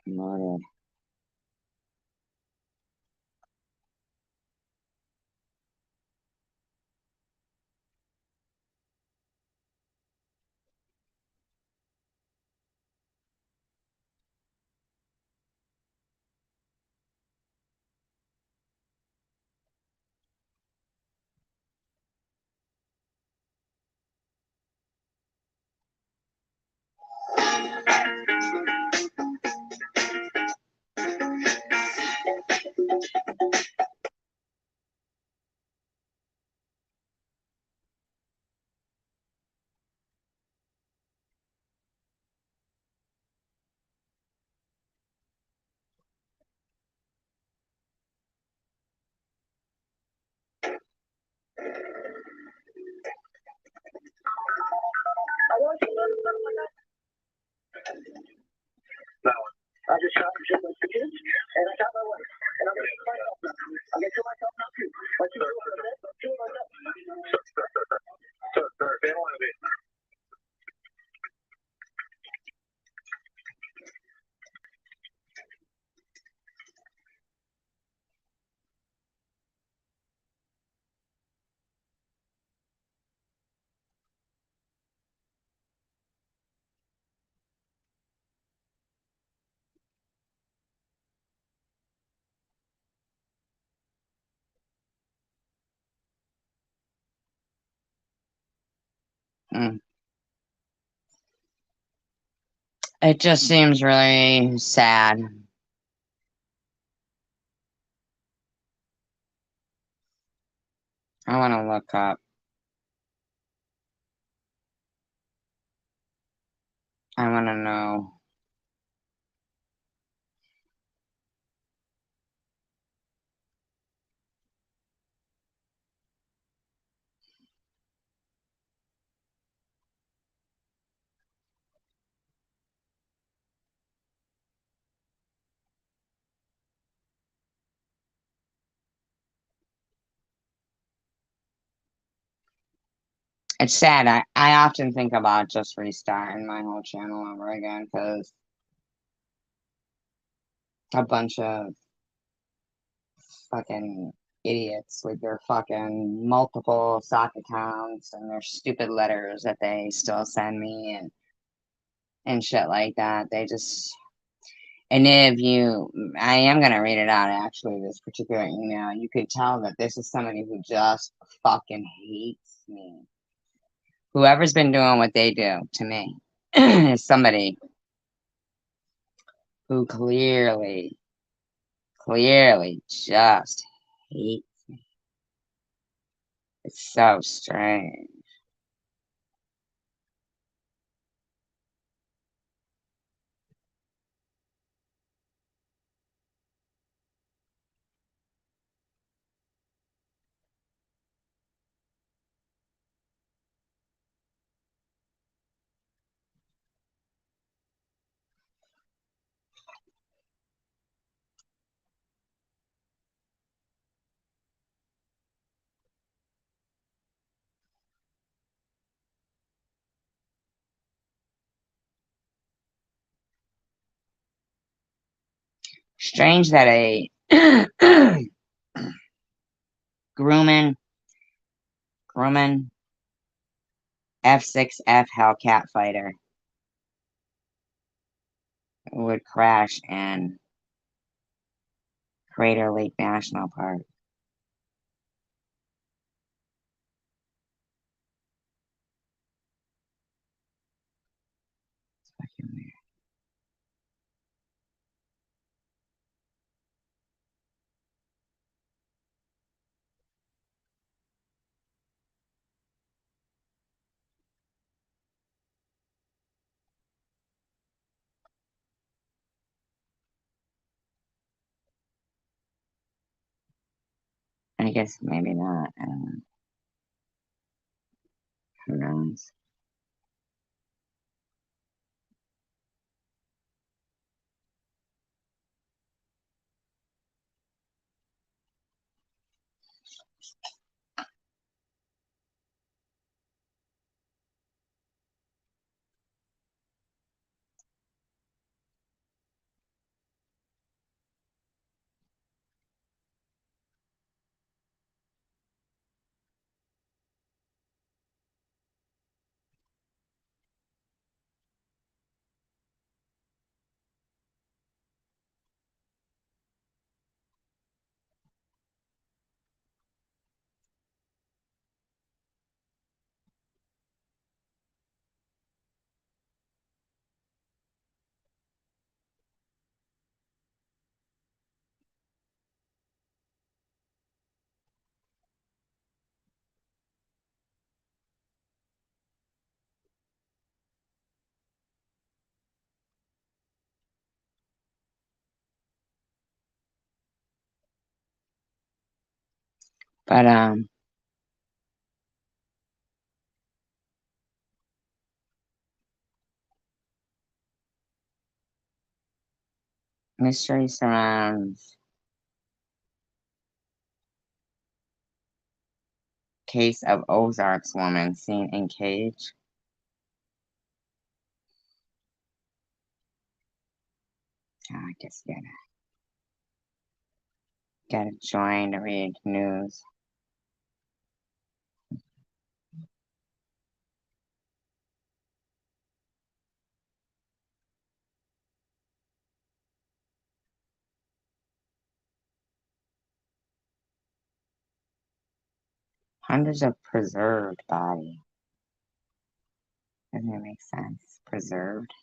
murdered. I just shot and shit with the kids, and I shot my wife. And I'm going to kill myself now. I'm going to kill myself now, too. Like you do for a minute, I'm killing myself. Sir, they don't want to be. It just seems really sad. I want to look up. I want to know. It's sad. I often think about just restarting my whole channel over again because a bunch of fucking idiots with their fucking multiple sock accounts and their stupid letters that they still send me and shit like that. They just, and if you, I am going to read it out actually, this particular email. You could tell that this is somebody who just fucking hates me. Whoever's been doing what they do to me is somebody who clearly just hates me. It's so strange. Strange that a Grumman F-6F Hellcat fighter would crash in Crater Lake National Park. It's fucking weird. I guess maybe not. I don't know. Who knows? But mystery surrounds case of Ozarks woman seen in cage. Oh, I guess you gotta join to read news. Hundreds of preserved body. Doesn't it make sense? Preserved.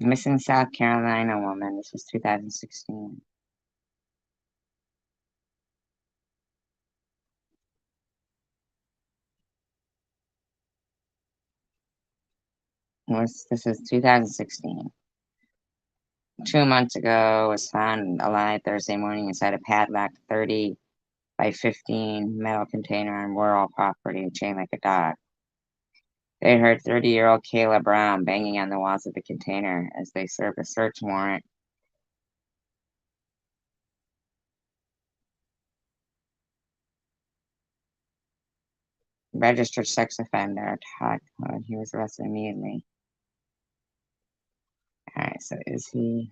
Missing South Carolina woman. This was 2016. This is 2016. 2 months ago, was found alive Thursday morning inside a padlocked 30 by 15 metal container on rural property, chained like a dog. They heard 30-year-old Kayla Brown banging on the walls of the container as they served a search warrant. Registered sex offender, Todd Hood. He was arrested immediately. Alright, so is he...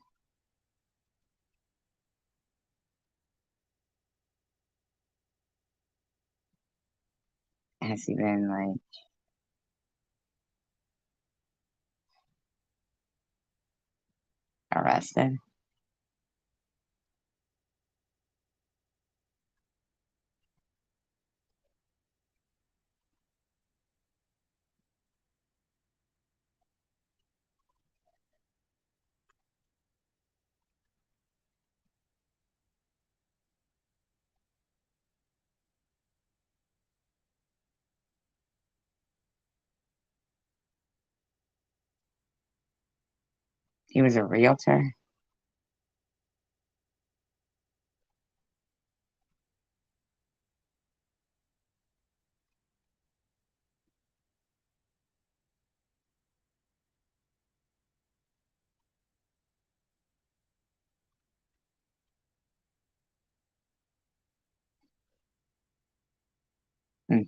Has he been, like... arrested? He was a realtor. Hmm.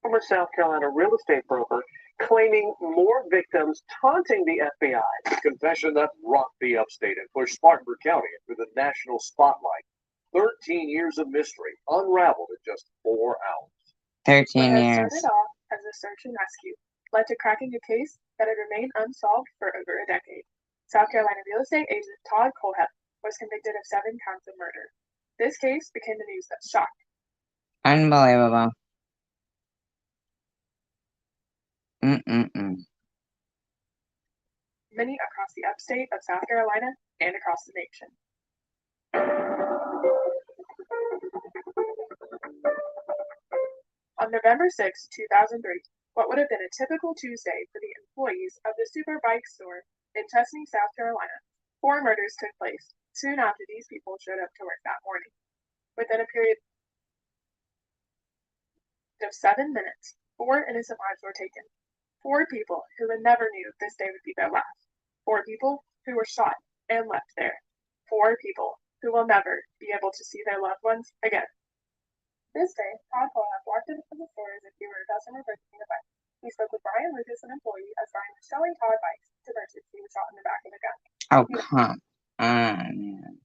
Former South Carolina real estate broker claiming more victims taunting the FBI. Confession that rocked the upstate and pushed Spartanburg County into the national spotlight. 13 years of mystery unraveled in just 4 hours. 13 What had years. started off as a search and rescue led to cracking a case that had remained unsolved for over a decade. South Carolina real estate agent Todd Colhep was convicted of 7 counts of murder. This case became the news that shocked Unbelievable. Mm-mm-mm. many across the upstate of South Carolina and across the nation. On November 6, 2003, what would have been a typical Tuesday for the employees of the Superbike store in Chesney, South Carolina, 4 murders took place soon after these people showed up to work that morning. Within a period of 7 minutes, 4 innocent lives were taken. 4 people who never knew this day would be their last. 4 people who were shot and left there. 4 people who will never be able to see their loved ones again. This day, Todd Colhep walked into the store as if he were a customer purchasing a bike. He spoke with Brian Lucas, an employee, as Brian was showing Todd bikes to purchase. He was shot in the back of the gun. Oh, come on, man.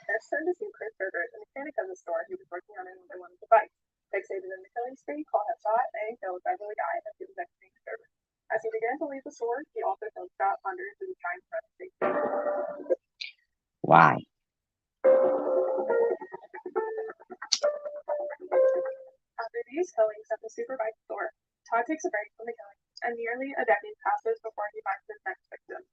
This turned to see Chris Herbert, a mechanic of the store, who was working on another one of the bikes. Fixated in the killing spree, Colhep shot and killed Beverly Guy as he was exiting the service. As he began to leave the store, he also killed Scott Ponder, who was trying to run the station. Why? After these killings at the Superbike store, Todd takes a break from the killing, and nearly a decade passes before he finds his next victims.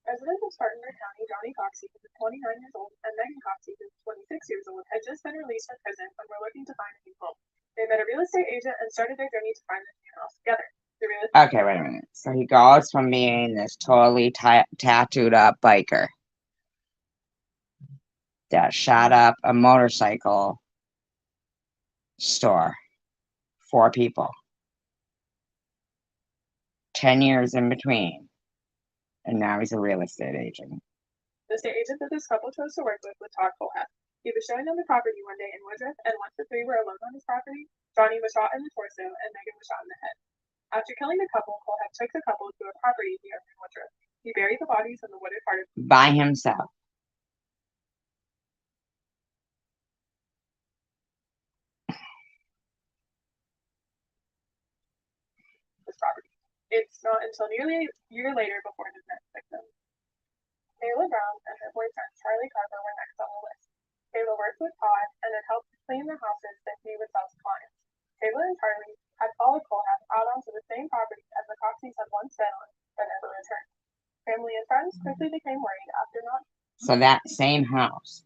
Residents of Spartanburg County, Johnny Coxey, who was 29 years old, and Megan Coxey, who was 26 years old, had just been released from prison and were looking to find a new home. They met a real estate agent and started their journey to find this new house together. Okay, wait a minute. So he goes from being this totally tattooed up biker that shot up a motorcycle store. 4 people. 10 years in between. And now he's a real estate agent. The estate agent that this couple chose to work with was Todd Colhep. He was showing them the property one day in Woodruff, and once the 3 were alone on his property, Johnny was shot in the torso and Megan was shot in the head. After killing the couple, Colhep took the couple to a property he owned in Woodruff. He buried the bodies in the wooded part of By himself. this property. It's not until nearly a year later before his next victim. Kayla Brown and her boyfriend Charlie Carver were next on the list. Kayla worked with Todd and had helped clean the houses that he would sell to clients. Kayla and Charlie had followed Colhep out onto the same property as the Coxeys had once been on, but never returned. Family and friends quickly became worried after not. So that same house.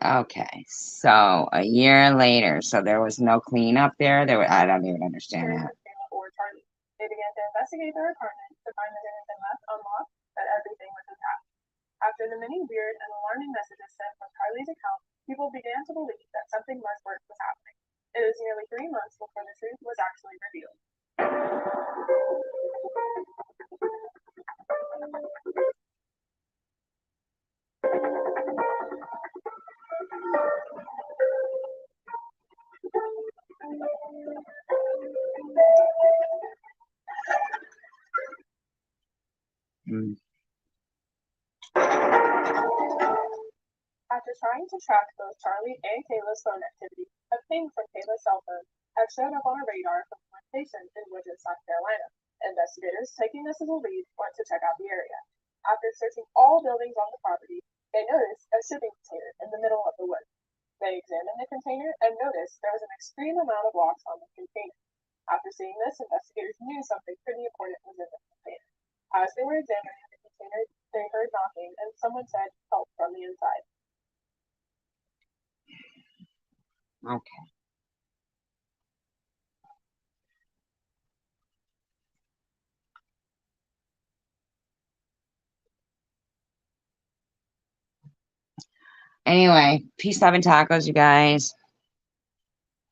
Okay, so a year later, so there was no cleanup there. I don't even understand that. Kayla or Charlie. They began to investigate their apartment to find that it had been left unlocked, that everything was intact. After the many weird and alarming messages sent from Charlie's account, people began to believe that something less worse was happening. It was nearly 3 months before the truth was actually revealed. Mm. After trying to track both Charlie and Kayla's phone activity, a ping from Kayla's cell phone had shown up on a radar from one station in Woodruff, South Carolina. Investigators, taking this as a lead, went to check out the area. After searching all buildings on the property, they noticed a shipping container in the middle of the woods. They examined the container and noticed there was an extreme amount of locks on the container. After seeing this, investigators knew something pretty important was in the container. As they were examining the container, they heard knocking, and someone said, "Help," from the inside. Okay. Anyway, peace, love, and tacos, you guys.